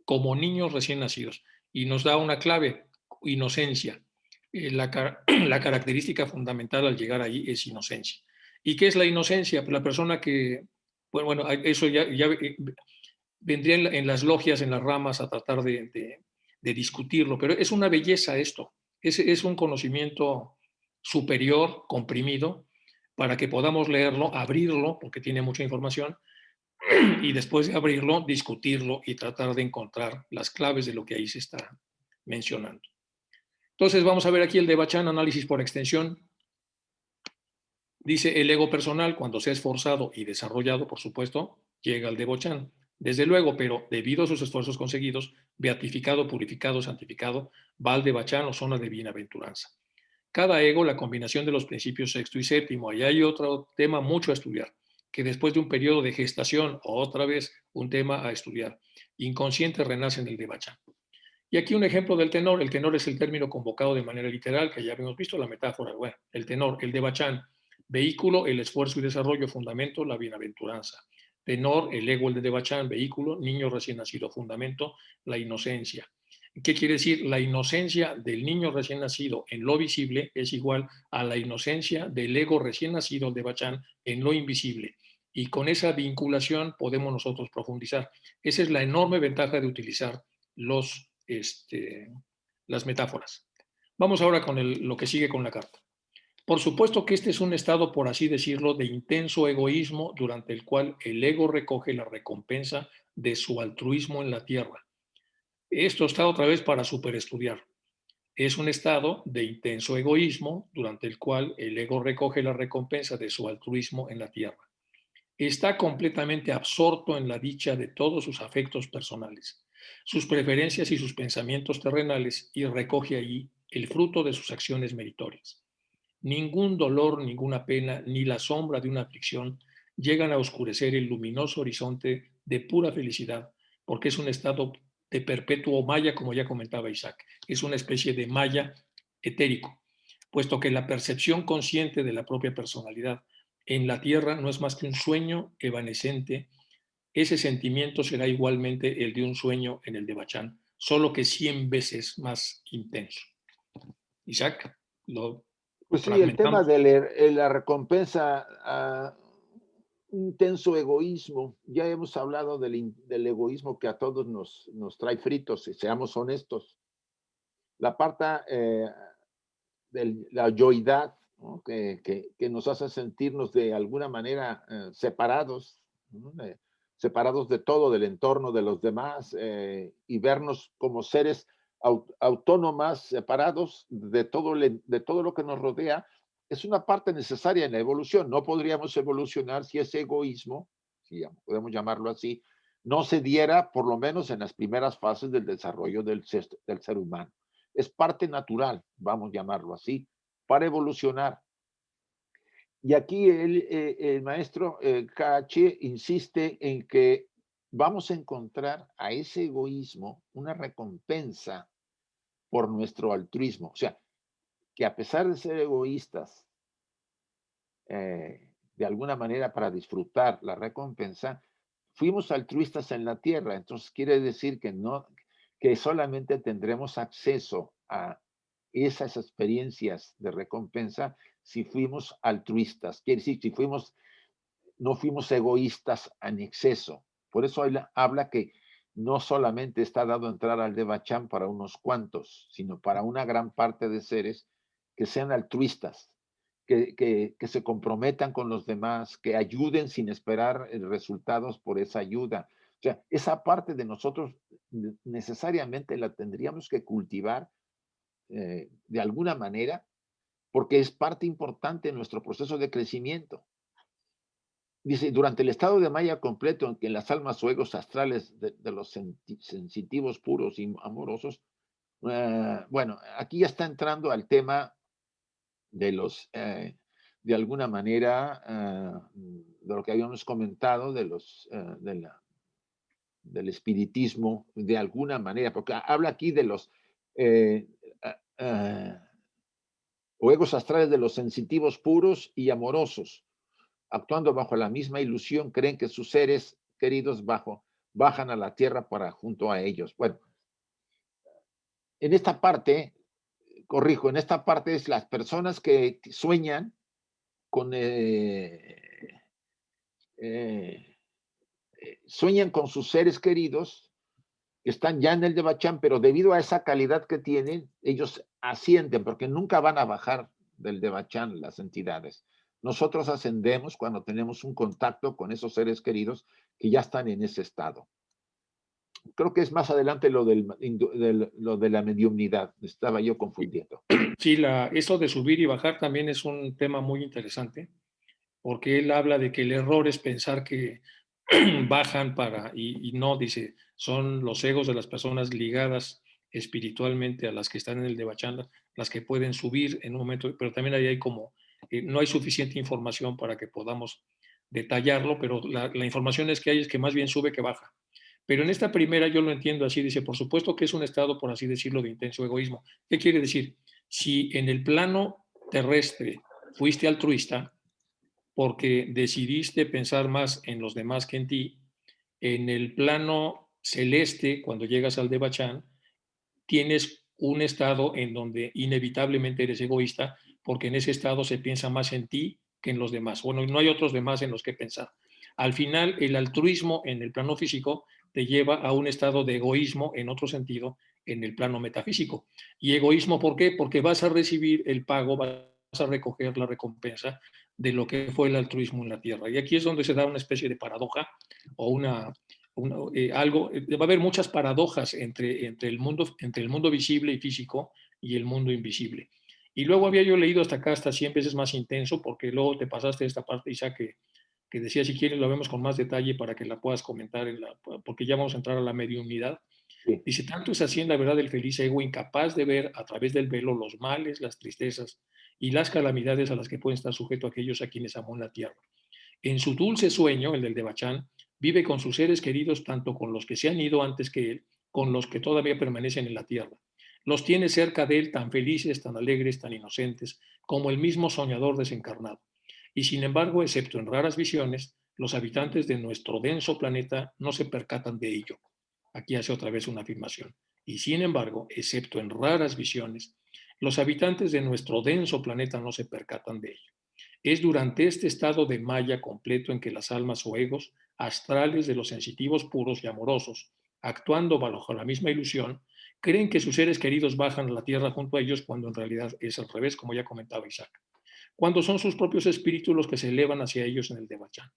como niños recién nacidos? Y nos da una clave, inocencia. La característica fundamental al llegar ahí es inocencia. ¿Y qué es la inocencia? Pues la persona que, bueno, eso ya vendría en las logias, en las ramas, a tratar de discutirlo, pero es una belleza esto, es un conocimiento superior, comprimido, para que podamos leerlo, abrirlo, porque tiene mucha información, y después de abrirlo, discutirlo y tratar de encontrar las claves de lo que ahí se está mencionando. Entonces vamos a ver aquí el de Bachan, análisis por extensión. Dice, el ego personal, cuando sea esforzado y desarrollado, por supuesto, llega al de Bachan. Desde luego, pero debido a sus esfuerzos conseguidos, beatificado, purificado, santificado, va al de Bachan o zona de bienaventuranza. Cada ego, la combinación de los principios sexto y séptimo, y hay otro tema mucho a estudiar. que después de un periodo de gestación, otra vez un tema a estudiar. Inconsciente renace en el Devachan. Y aquí un ejemplo del tenor. El tenor es el término convocado de manera literal, que ya habíamos visto la metáfora. Bueno, el tenor, el Devachan, vehículo, el esfuerzo y desarrollo, fundamento, la bienaventuranza. Tenor, el ego, el de Devachan, vehículo, niño recién nacido, fundamento, la inocencia. ¿Qué quiere decir? La inocencia del niño recién nacido en lo visible es igual a la inocencia del ego recién nacido, el Devachan, en lo invisible. Y con esa vinculación podemos nosotros profundizar. Esa es la enorme ventaja de utilizar las metáforas. Vamos ahora con lo que sigue con la carta. Por supuesto que este es un estado, por así decirlo, de intenso egoísmo durante el cual el ego recoge la recompensa de su altruismo en la tierra. Esto está otra vez para superestudiar. Es un estado de intenso egoísmo durante el cual el ego recoge la recompensa de su altruismo en la tierra. Está completamente absorto en la dicha de todos sus afectos personales, sus preferencias y sus pensamientos terrenales y recoge allí el fruto de sus acciones meritorias. Ningún dolor, ninguna pena, ni la sombra de una aflicción llegan a oscurecer el luminoso horizonte de pura felicidad, porque es un estado de perpetuo maya, como ya comentaba Isaac. Es una especie de maya etérico, puesto que la percepción consciente de la propia personalidad en la tierra no es más que un sueño evanescente. Ese sentimiento será igualmente el de un sueño en el de Bachán, solo que 100 veces más intenso. Isaac, lo Pues sí, el tema fragmentamos. de la recompensa a intenso egoísmo. Ya hemos hablado del egoísmo que a todos nos trae fritos, y seamos honestos. La parte de la yoidad, ¿no? Que nos hace sentirnos de alguna manera separados, ¿no? Separados de todo, del entorno, de los demás, y vernos como seres autónomas, separados de todo lo que nos rodea, es una parte necesaria en la evolución. No podríamos evolucionar si ese egoísmo, si podemos llamarlo así, no se diera por lo menos en las primeras fases del desarrollo del ser humano. Es parte natural, vamos a llamarlo así, para evolucionar. Y aquí el maestro KH insiste en que vamos a encontrar a ese egoísmo una recompensa por nuestro altruismo. O sea, que a pesar de ser egoístas, de alguna manera para disfrutar la recompensa, fuimos altruistas en la tierra. Entonces quiere decir que no, que solamente tendremos acceso a esas experiencias de recompensa si fuimos altruistas. Quiere decir, si no fuimos egoístas en exceso. Por eso habla que no solamente está dado entrar al Devachan para unos cuantos, sino para una gran parte de seres que sean altruistas, que se comprometan con los demás, que ayuden sin esperar resultados por esa ayuda. O sea, esa parte de nosotros necesariamente la tendríamos que cultivar de alguna manera, porque es parte importante en nuestro proceso de crecimiento. Dice, durante el estado de Maya completo, en que las almas o egos astrales de los sensitivos puros y amorosos, bueno, aquí ya está entrando al tema de de alguna manera, de lo que habíamos comentado, del espiritismo, de alguna manera, porque habla aquí de los eh, o egos astrales de los sensitivos puros y amorosos, actuando bajo la misma ilusión, creen que sus seres queridos bajan a la tierra para junto a ellos. Bueno, en esta parte, corrijo, en esta parte es las personas que sueñan con, eh, sueñan con sus seres queridos que están ya en el Devachan, pero debido a esa calidad que tienen, ellos ascienden, porque nunca van a bajar del Devachan las entidades. Nosotros ascendemos cuando tenemos un contacto con esos seres queridos que ya están en ese estado. Creo que es más adelante lo de la mediumnidad. Estaba yo confundiendo. Sí, eso de subir y bajar también es un tema muy interesante, porque él habla de que el error es pensar que bajan y no, dice, son los egos de las personas ligadas espiritualmente a las que están en el Devachan, las que pueden subir en un momento, pero también ahí hay como, no hay suficiente información para que podamos detallarlo, pero la información es que más bien sube que baja. Pero en esta primera yo lo entiendo así, dice, por supuesto que es un estado, por así decirlo, de intenso egoísmo. ¿Qué quiere decir? Si en el plano terrestre fuiste altruista porque decidiste pensar más en los demás que en ti, en el plano celeste, cuando llegas al Devachan, tienes un estado en donde inevitablemente eres egoísta, porque en ese estado se piensa más en ti que en los demás. Bueno, no hay otros demás en los que pensar. Al final, el altruismo en el plano físico te lleva a un estado de egoísmo, en otro sentido, en el plano metafísico. ¿Y egoísmo por qué? Porque vas a recibir el pago, vas a recoger la recompensa de lo que fue el altruismo en la Tierra. Y aquí es donde se da una especie de paradoja o va a haber muchas paradojas entre el mundo visible y físico y el mundo invisible. Y luego había yo leído hasta acá, hasta 100 veces más intenso, porque luego te pasaste esta parte, Isaac, que decía, si quieres lo vemos con más detalle para que la puedas comentar, porque ya vamos a entrar a la mediunidad. Sí. Dice, tanto es así en la verdad el feliz ego, incapaz de ver a través del velo los males, las tristezas y las calamidades a las que pueden estar sujetos aquellos a quienes amó en la tierra. En su dulce sueño, el del Devachan, vive con sus seres queridos, tanto con los que se han ido antes que él, con los que todavía permanecen en la tierra. Los tiene cerca de él tan felices, tan alegres, tan inocentes, como el mismo soñador desencarnado. Y sin embargo, excepto en raras visiones, los habitantes de nuestro denso planeta no se percatan de ello. Aquí hace otra vez una afirmación. Y sin embargo, excepto en raras visiones, los habitantes de nuestro denso planeta no se percatan de ello. Es durante este estado de maya completo en que las almas o egos astrales de los sensitivos puros y amorosos, actuando bajo la misma ilusión, creen que sus seres queridos bajan a la tierra junto a ellos cuando en realidad es al revés, como ya comentaba Isaac. Cuando son sus propios espíritus los que se elevan hacia ellos en el Devachan.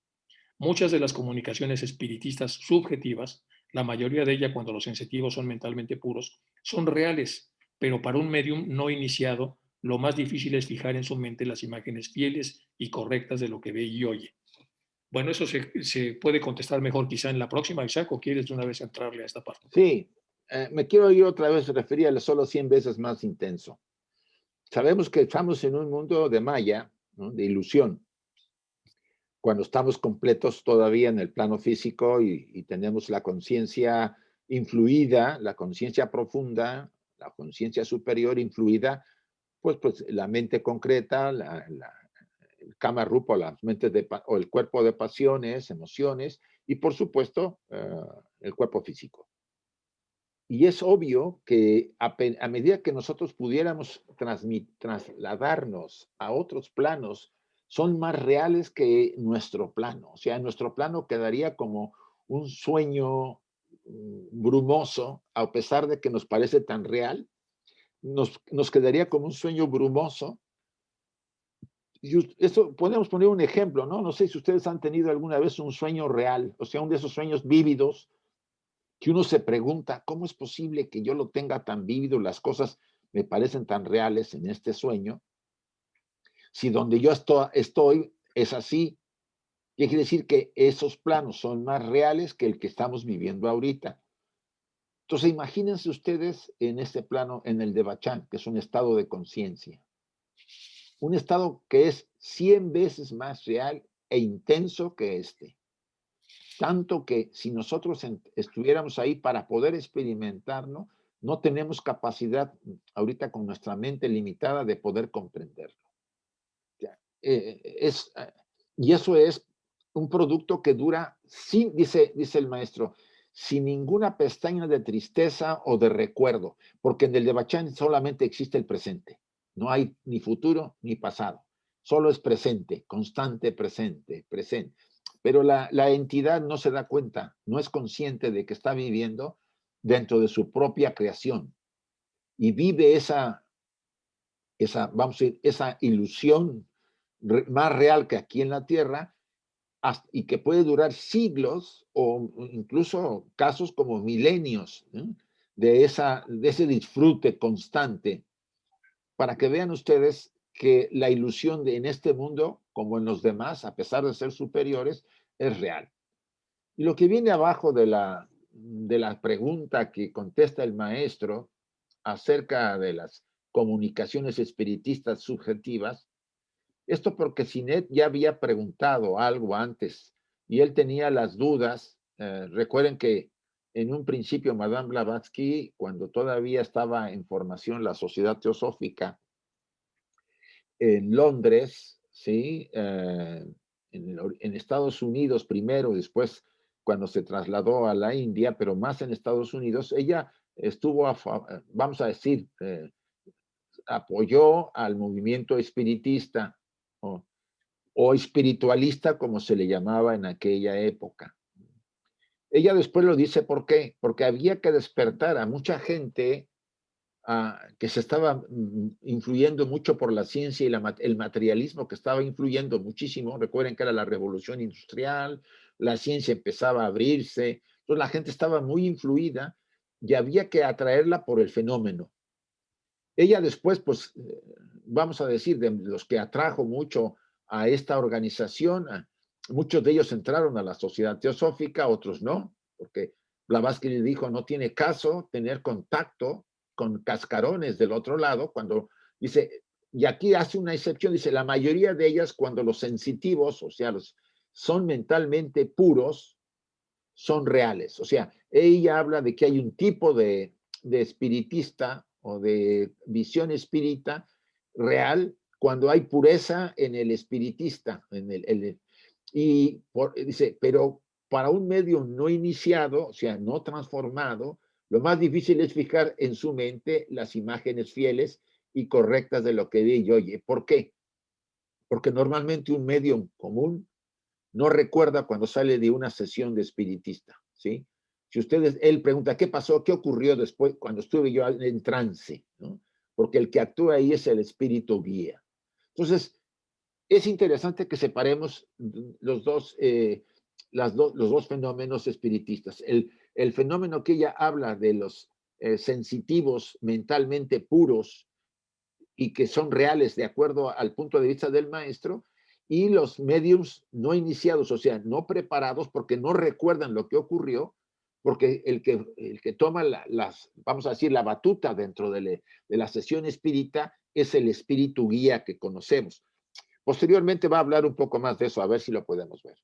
Muchas de las comunicaciones espiritistas subjetivas, la mayoría de ellas cuando los sensitivos son mentalmente puros, son reales, pero para un medium no iniciado, lo más difícil es fijar en su mente las imágenes fieles y correctas de lo que ve y oye. Bueno, eso se puede contestar mejor quizá en la próxima, Isaac, o quieres de una vez entrarle a esta parte. Sí, me quiero yo otra vez referir al solo 100 veces más intenso. Sabemos que estamos en un mundo de maya, ¿no? De ilusión, cuando estamos completos todavía en el plano físico y tenemos la conciencia influida, la conciencia profunda, la conciencia superior influida, pues la mente concreta, el kama rupa, las mentes o el cuerpo de pasiones, emociones y por supuesto el cuerpo físico. Y es obvio que a medida que nosotros pudiéramos trasladarnos a otros planos, son más reales que nuestro plano. O sea, nuestro plano quedaría como un sueño brumoso, a pesar de que nos parece tan real, nos quedaría como un sueño brumoso. Y eso podemos poner un ejemplo, ¿no? No sé si ustedes han tenido alguna vez un sueño real, o sea, uno de esos sueños vívidos, que uno se pregunta, ¿cómo es posible que yo lo tenga tan vívido? Las cosas me parecen tan reales en este sueño. Si donde yo estoy es así, ¿qué quiere decir? Que esos planos son más reales que el que estamos viviendo ahorita. Entonces, imagínense ustedes en este plano, en el de Bachán, que es un estado de conciencia. Un estado que es 100 veces más real e intenso que este. Tanto que si nosotros estuviéramos ahí para poder experimentarlo, no tenemos capacidad ahorita con nuestra mente limitada de poder comprenderlo. Eh, es, eh, y eso es un producto que dura, sin, dice el maestro, sin ninguna pestaña de tristeza o de recuerdo, porque en el Devachan solamente existe el presente. No hay ni futuro ni pasado. Solo es presente, constante presente, presente. Pero la entidad no se da cuenta, no es consciente de que está viviendo dentro de su propia creación y vive vamos a decir, esa ilusión más real que aquí en la Tierra y que puede durar siglos o incluso casos como milenios, ¿no? de ese disfrute constante, para que vean ustedes que la ilusión en este mundo, como en los demás, a pesar de ser superiores, es real. Y lo que viene abajo de la pregunta que contesta el maestro acerca de las comunicaciones espiritistas subjetivas, Esto porque Sinet ya había preguntado algo antes y él tenía las dudas. Recuerden que en un principio Madame Blavatsky, cuando todavía estaba en formación la Sociedad Teosófica en Londres, ¿sí? En Estados Unidos primero, después cuando se trasladó a la India, pero más en Estados Unidos, ella estuvo, vamos a decir, apoyó al movimiento espiritista o espiritualista, como se le llamaba en aquella época. Ella después lo dice, ¿por qué? Porque había que despertar a mucha gente que se estaba influyendo mucho por la ciencia y el materialismo que estaba influyendo muchísimo. Recuerden que era la revolución industrial, la ciencia empezaba a abrirse, entonces la gente estaba muy influida y había que atraerla por el fenómeno. Ella después, pues, vamos a decir, de los que atrajo mucho a esta organización, muchos de ellos entraron a la Sociedad Teosófica, otros no, porque Blavatsky le dijo, no tiene caso tener contacto con cascarones del otro lado, cuando dice, y aquí hace una excepción, dice, la mayoría de ellas, cuando los sensitivos, o sea, los son mentalmente puros, son reales. O sea, ella habla de que hay un tipo de espiritista o de visión espírita real cuando hay pureza en el espiritista. Dice, pero para un medio no iniciado, o sea, no transformado, lo más difícil es fijar en su mente las imágenes fieles y correctas de lo que ve y oye. ¿Por qué? Porque normalmente un medio común no recuerda cuando sale de una sesión de espiritista, ¿sí? Si ustedes, él pregunta, ¿qué pasó? ¿Qué ocurrió después cuando estuve yo en trance? ¿No? Porque el que actúa ahí es el espíritu guía. Entonces, es interesante que separemos los dos, los dos fenómenos espiritistas. El fenómeno que ella habla de los sensitivos mentalmente puros y que son reales de acuerdo al punto de vista del maestro, y los mediums no iniciados, o sea, no preparados porque no recuerdan lo que ocurrió, porque el que toma vamos a decir, la batuta dentro de la sesión espírita es el espíritu guía que conocemos. Posteriormente va a hablar un poco más de eso, a ver si lo podemos ver.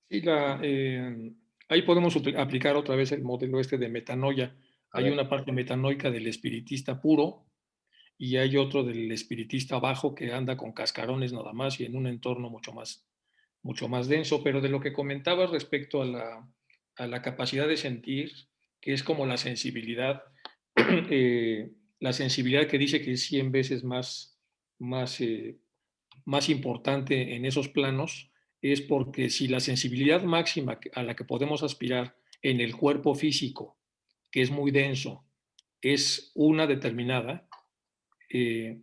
Sí, ahí podemos aplicar otra vez el modelo este de metanoia. A Hay ver. una parte metanoica del espiritista puro y hay otro del espiritista bajo que anda con cascarones nada más y en un entorno mucho más denso. Pero de lo que comentabas respecto a la capacidad de sentir, que es como la sensibilidad que dice que es 100 veces más, más importante en esos planos, es porque si la sensibilidad máxima a la que podemos aspirar en el cuerpo físico, que es muy denso, es una determinada, eh,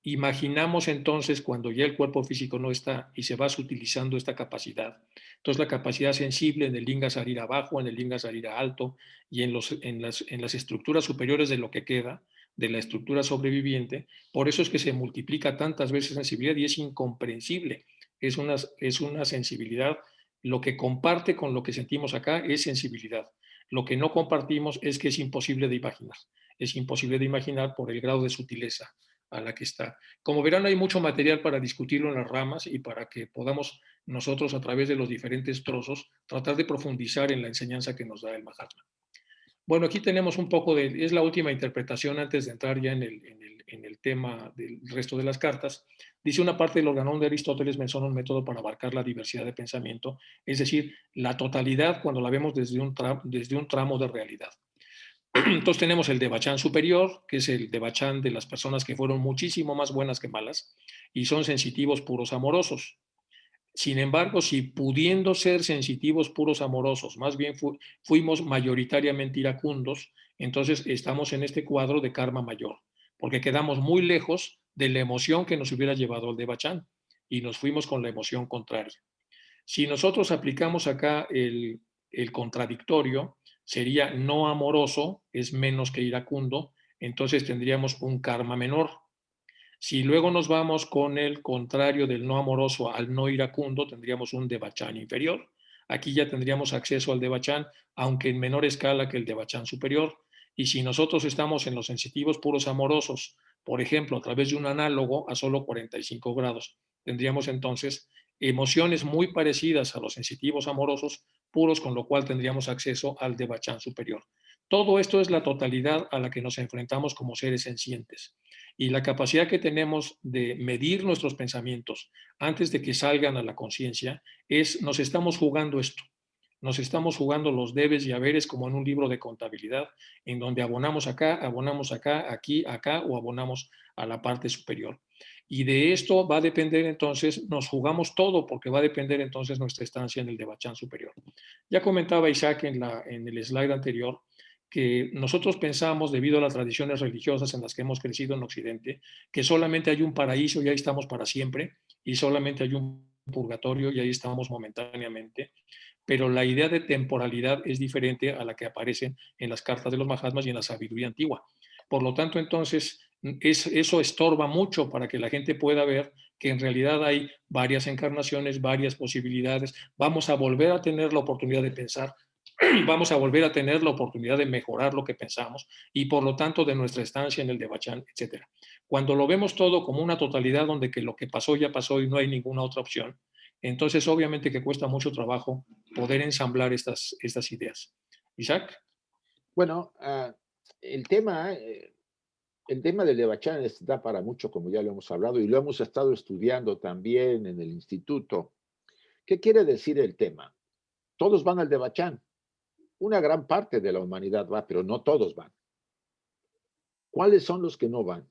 imaginamos entonces cuando ya el cuerpo físico no está y se va sutilizando esta capacidad. Entonces la capacidad sensible en el Linga Sarira bajo, en el Linga Sarira alto y en las estructuras superiores de lo que queda, de la estructura sobreviviente, por eso es que se multiplica tantas veces sensibilidad y es incomprensible. Es una sensibilidad, lo que comparte con lo que sentimos acá es sensibilidad. Lo que no compartimos es que es imposible de imaginar. Es imposible de imaginar por el grado de sutileza a la que está. Como verán, hay mucho material para discutirlo en las ramas y para que podamos nosotros, a través de los diferentes trozos, tratar de profundizar en la enseñanza que nos da el Mahatma. Bueno, aquí tenemos un poco es la última interpretación antes de entrar ya en el tema del resto de las cartas. Dice una parte del organón de Aristóteles menciona un método para abarcar la diversidad de pensamiento, es decir, la totalidad cuando la vemos desde un tramo de realidad. Entonces tenemos el Devachan superior, que es el Devachan de las personas que fueron muchísimo más buenas que malas y son sensitivos puros amorosos. Sin embargo, si pudiendo ser sensitivos puros amorosos, más bien fuimos mayoritariamente iracundos, entonces estamos en este cuadro de karma mayor, porque quedamos muy lejos de la emoción que nos hubiera llevado al Devachan y nos fuimos con la emoción contraria. Si nosotros aplicamos acá el contradictorio, sería no amoroso, es menos que iracundo, entonces tendríamos un karma menor. Si luego nos vamos con el contrario del no amoroso al no iracundo, tendríamos un devachan inferior. Aquí ya tendríamos acceso al devachan, aunque en menor escala que el devachan superior. Y si nosotros estamos en los sensitivos puros amorosos, por ejemplo, a través de un análogo a solo 45 grados. Tendríamos entonces emociones muy parecidas a los sensitivos amorosos puros, con lo cual tendríamos acceso al Devachan superior. Todo esto es la totalidad a la que nos enfrentamos como seres sencientes. Y la capacidad que tenemos de medir nuestros pensamientos antes de que salgan a la conciencia es, nos estamos jugando esto. Nos estamos jugando los debes y haberes como en un libro de contabilidad, en donde abonamos acá, aquí, acá, o abonamos a la parte superior. Y de esto va a depender entonces, nos jugamos todo, porque va a depender entonces nuestra estancia en el Devachan superior. Ya comentaba Isaac en el slide anterior que nosotros pensamos, debido a las tradiciones religiosas en las que hemos crecido en Occidente, que solamente hay un paraíso y ahí estamos para siempre, y solamente hay un purgatorio y ahí estamos momentáneamente, pero la idea de temporalidad es diferente a la que aparece en las cartas de los Mahatmas y en la sabiduría antigua. Por lo tanto, entonces, eso estorba mucho para que la gente pueda ver que en realidad hay varias encarnaciones, varias posibilidades. Vamos a volver a tener la oportunidad de pensar, vamos a volver a tener la oportunidad de mejorar lo que pensamos y por lo tanto de nuestra estancia en el Devachan, etcétera. Cuando lo vemos todo como una totalidad donde que lo que pasó ya pasó y no hay ninguna otra opción, entonces obviamente que cuesta mucho trabajo poder ensamblar estas ideas. Isaac. Bueno, el tema, el tema del Devachan da para mucho, como ya lo hemos hablado, y lo hemos estado estudiando también en el instituto. ¿Qué quiere decir el tema? Todos van al Devachan. Una gran parte de la humanidad va, pero no todos van. ¿Cuáles son los que no van?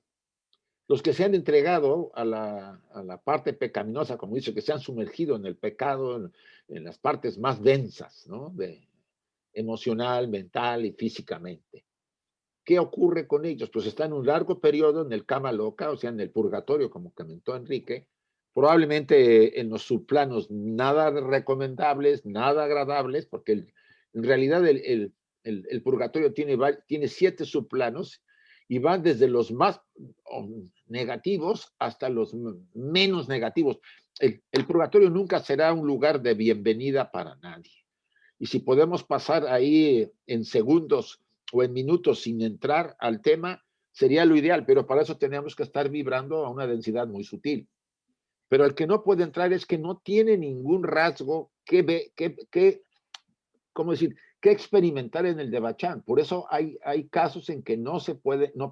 Los que se han entregado a la parte pecaminosa, como dice, que se han sumergido en el pecado, en las partes más densas, ¿no? Emocional, mental y físicamente. ¿Qué ocurre con ellos? Pues están un largo periodo en el cama loca, o sea, en el purgatorio, como comentó Enrique, probablemente en los subplanos nada recomendables, nada agradables, porque en realidad el purgatorio tiene 7 subplanos y van desde los más negativos hasta los menos negativos. El purgatorio nunca será un lugar de bienvenida para nadie. Y si podemos pasar ahí en segundos o en minutos sin entrar al tema, sería lo ideal, pero para eso tenemos que estar vibrando a una densidad muy sutil. Pero el que no puede entrar es que no tiene ningún rasgo ¿cómo decir? Que experimentar en el Devachan. Por eso hay casos en que no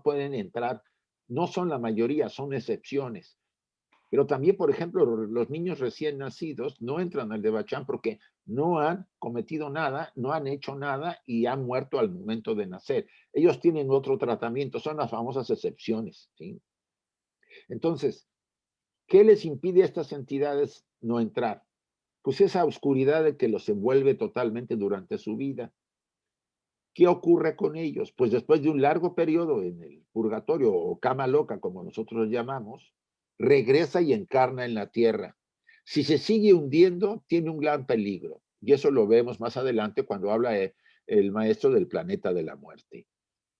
pueden entrar. No son la mayoría, son excepciones. Pero también, por ejemplo, los niños recién nacidos no entran al Devachan porque no han cometido nada, no han hecho nada y han muerto al momento de nacer. Ellos tienen otro tratamiento, son las famosas excepciones, ¿sí? Entonces, ¿qué les impide a estas entidades no entrar? Pues esa oscuridad de que los envuelve totalmente durante su vida. ¿Qué ocurre con ellos? Pues después de un largo periodo en el purgatorio o cama loca, como nosotros lo llamamos, regresa y encarna en la tierra. Si se sigue hundiendo, tiene un gran peligro. Y eso lo vemos más adelante cuando habla el maestro del planeta de la muerte.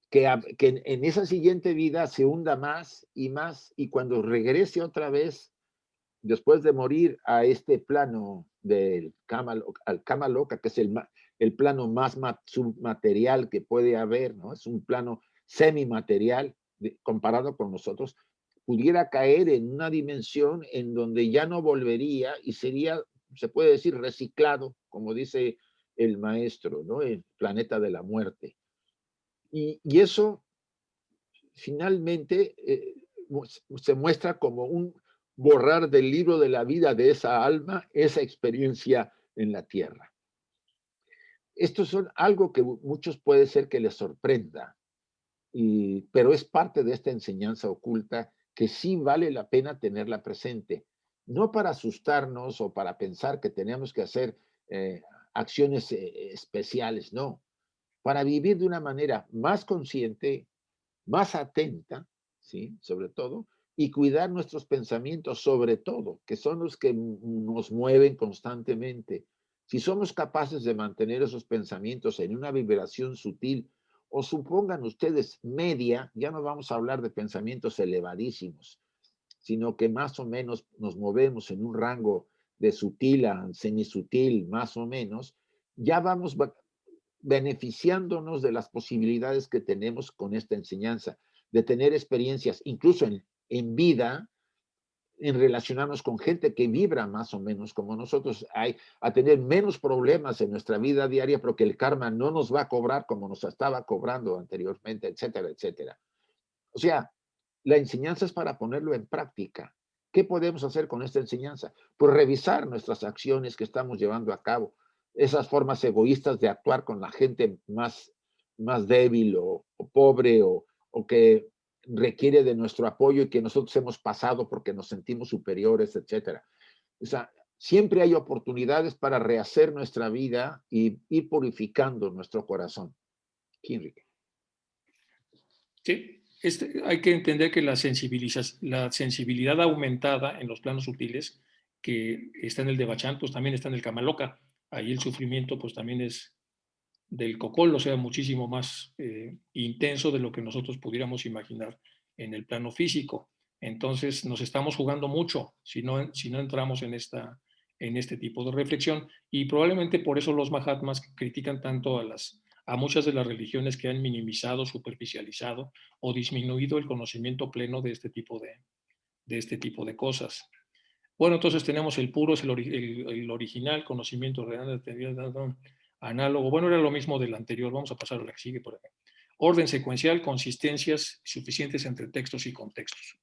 Que en esa siguiente vida se hunda más, y cuando regrese otra vez después de morir a este plano del al cama loca, que es el plano más submaterial que puede haber, ¿no? Es un plano semimaterial comparado con nosotros, pudiera caer en una dimensión en donde ya no volvería y sería, se puede decir, reciclado, como dice el maestro, ¿no? El planeta de la muerte. Y eso finalmente se muestra como un borrar del libro de la vida de esa alma esa experiencia en la tierra. Esto es algo que muchos puede ser que les sorprenda, pero es parte de esta enseñanza oculta que sí vale la pena tenerla presente, no para asustarnos o para pensar que tenemos que hacer acciones especiales, no, para vivir de una manera más consciente, más atenta, ¿sí? Sobre todo, y cuidar nuestros pensamientos, sobre todo, que son los que nos mueven constantemente. Si somos capaces de mantener esos pensamientos en una vibración sutil, o supongan ustedes media, ya no vamos a hablar de pensamientos elevadísimos, sino que más o menos nos movemos en un rango de sutil a semisutil, más o menos, ya vamos beneficiándonos de las posibilidades que tenemos con esta enseñanza. de tener experiencias, incluso en vida, en relacionarnos con gente que vibra más o menos como nosotros, a tener menos problemas en nuestra vida diaria, porque el karma no nos va a cobrar como nos estaba cobrando anteriormente, etcétera, etcétera. O sea, la enseñanza es para ponerlo en práctica. ¿Qué podemos hacer con esta enseñanza? Pues revisar nuestras acciones que estamos llevando a cabo, esas formas egoístas de actuar con la gente más débil o pobre o que requiere de nuestro apoyo y que nosotros hemos pasado porque nos sentimos superiores, etcétera. O sea, siempre hay oportunidades para rehacer nuestra vida y ir purificando nuestro corazón. Enrique. Sí, hay que entender que la sensibilidad aumentada en los planos sutiles, que está en el Devachan, pues también está en el Kamaloka. Ahí el sufrimiento pues también es del cocol, o sea, muchísimo más intenso de lo que nosotros pudiéramos imaginar en el plano físico. Entonces nos estamos jugando mucho si no entramos en este tipo de reflexión, y probablemente por eso los Mahatmas critican tanto a muchas de las religiones que han minimizado, superficializado o disminuido el conocimiento pleno de este tipo de cosas. Bueno, entonces tenemos el puro, es el original, conocimiento real, análogo. Bueno, era lo mismo del anterior. Vamos a pasar a la que sigue por acá. Orden secuencial, consistencias suficientes entre textos y contextos.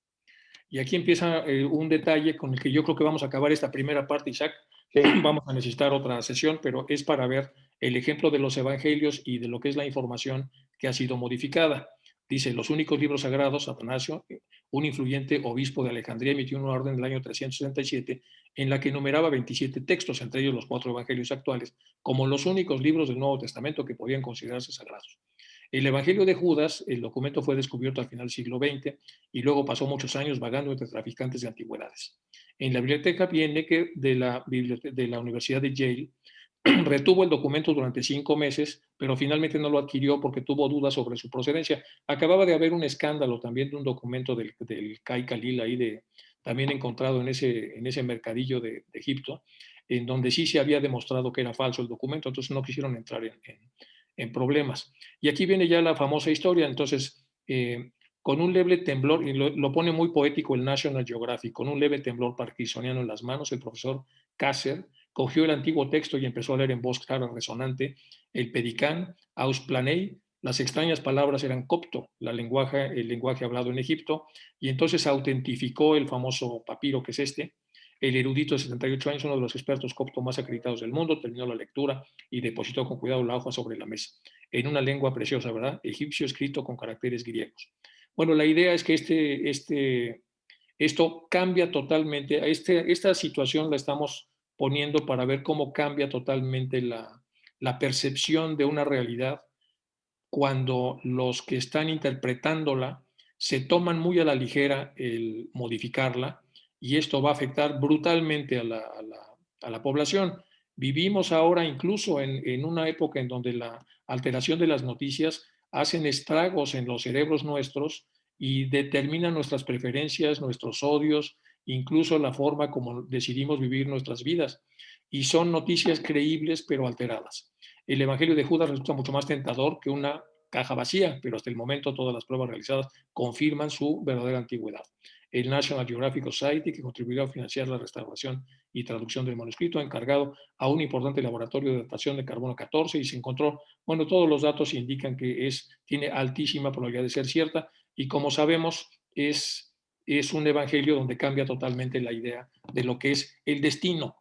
Y aquí empieza un detalle con el que yo creo que vamos a acabar esta primera parte, Isaac. Sí. Vamos a necesitar otra sesión, pero es para ver el ejemplo de los evangelios y de lo que es la información que ha sido modificada. Dice, los únicos libros sagrados, Atanasio, un influyente obispo de Alejandría, emitió una orden del año 367 en la que enumeraba 27 textos, entre ellos los 4 evangelios actuales, como los únicos libros del Nuevo Testamento que podían considerarse sagrados. El Evangelio de Judas, el documento fue descubierto al final del siglo XX y luego pasó muchos años vagando entre traficantes de antigüedades. En la biblioteca Bienneke de la Universidad de Yale retuvo el documento durante 5 meses, pero finalmente no lo adquirió porque tuvo dudas sobre su procedencia. Acababa de haber un escándalo también de un documento del Kai Khalil ahí también encontrado en ese mercadillo de Egipto, en donde sí se había demostrado que era falso el documento, entonces no quisieron entrar en problemas. Y aquí viene ya la famosa historia, entonces, con un leve temblor, y lo pone muy poético el National Geographic, con un leve temblor parkinsoniano en las manos, el profesor Kasser cogió el antiguo texto y empezó a leer en voz clara resonante el pedicán, ausplanei, las extrañas palabras eran copto, el lenguaje hablado en Egipto, y entonces autentificó el famoso papiro que es este. El erudito de 78 años, uno de los expertos copto más acreditados del mundo, terminó la lectura y depositó con cuidado la hoja sobre la mesa, en una lengua preciosa, ¿verdad? Egipcio escrito con caracteres griegos. Bueno, la idea es que esto cambia totalmente, esta situación la estamos poniendo para ver cómo cambia totalmente la percepción de una realidad cuando los que están interpretándola se toman muy a la ligera el modificarla, y esto va a afectar brutalmente a la población. Vivimos ahora incluso en una época en donde la alteración de las noticias hacen estragos en los cerebros nuestros y determinan nuestras preferencias, nuestros odios, incluso la forma como decidimos vivir nuestras vidas. Y son noticias creíbles pero alteradas. El Evangelio de Judas resulta mucho más tentador que una caja vacía, pero hasta el momento todas las pruebas realizadas confirman su verdadera antigüedad. El National Geographic Society, que contribuyó a financiar la restauración y traducción del manuscrito, ha encargado a un importante laboratorio de datación de carbono 14 y se encontró, bueno, todos los datos indican que tiene altísima probabilidad de ser cierta, y como sabemos es un evangelio donde cambia totalmente la idea de lo que es el destino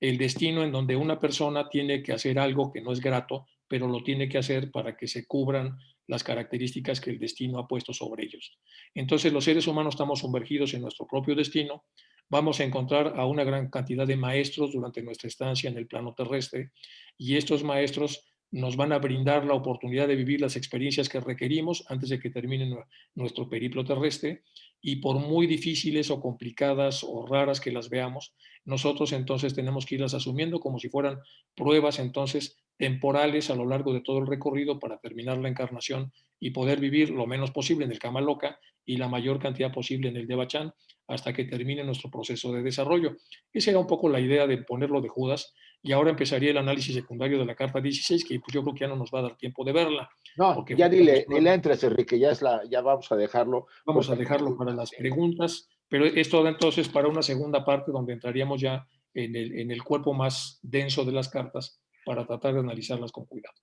en donde una persona tiene que hacer algo que no es grato, pero lo tiene que hacer para que se cubran las características que el destino ha puesto sobre ellos. Entonces los seres humanos estamos sumergidos en nuestro propio destino, vamos a encontrar a una gran cantidad de maestros durante nuestra estancia en el plano terrestre, y estos maestros nos van a brindar la oportunidad de vivir las experiencias que requerimos antes de que termine nuestro periplo terrestre, y por muy difíciles o complicadas o raras que las veamos, nosotros entonces tenemos que irlas asumiendo como si fueran pruebas entonces temporales a lo largo de todo el recorrido para terminar la encarnación y poder vivir lo menos posible en el Kama Loka y la mayor cantidad posible en el Devachan hasta que termine nuestro proceso de desarrollo. Esa era un poco la idea de ponerlo de Judas, y ahora empezaría el análisis secundario de la carta 16, que pues yo creo que ya no nos va a dar tiempo de verla. No, ya ni le entres, Enrique, ya vamos a dejarlo. Vamos a dejarlo para las preguntas, pero esto entonces para una segunda parte donde entraríamos ya en el cuerpo más denso de las cartas para tratar de analizarlas con cuidado.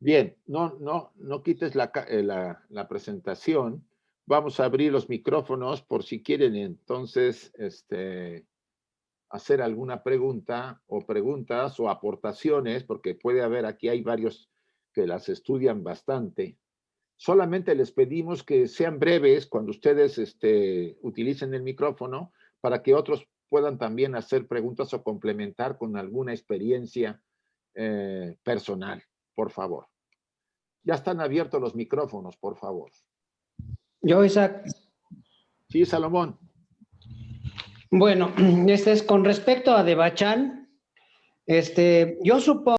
Bien, no quites la presentación. Vamos a abrir los micrófonos por si quieren entonces hacer alguna pregunta o preguntas o aportaciones, porque puede haber, aquí hay varios que las estudian bastante. Solamente les pedimos que sean breves cuando ustedes utilicen el micrófono para que otros puedan también hacer preguntas o complementar con alguna experiencia personal, por favor. Ya están abiertos los micrófonos, por favor. Yo, Isaac. Sí, Salomón. Bueno, es con respecto a Devachan, yo supongo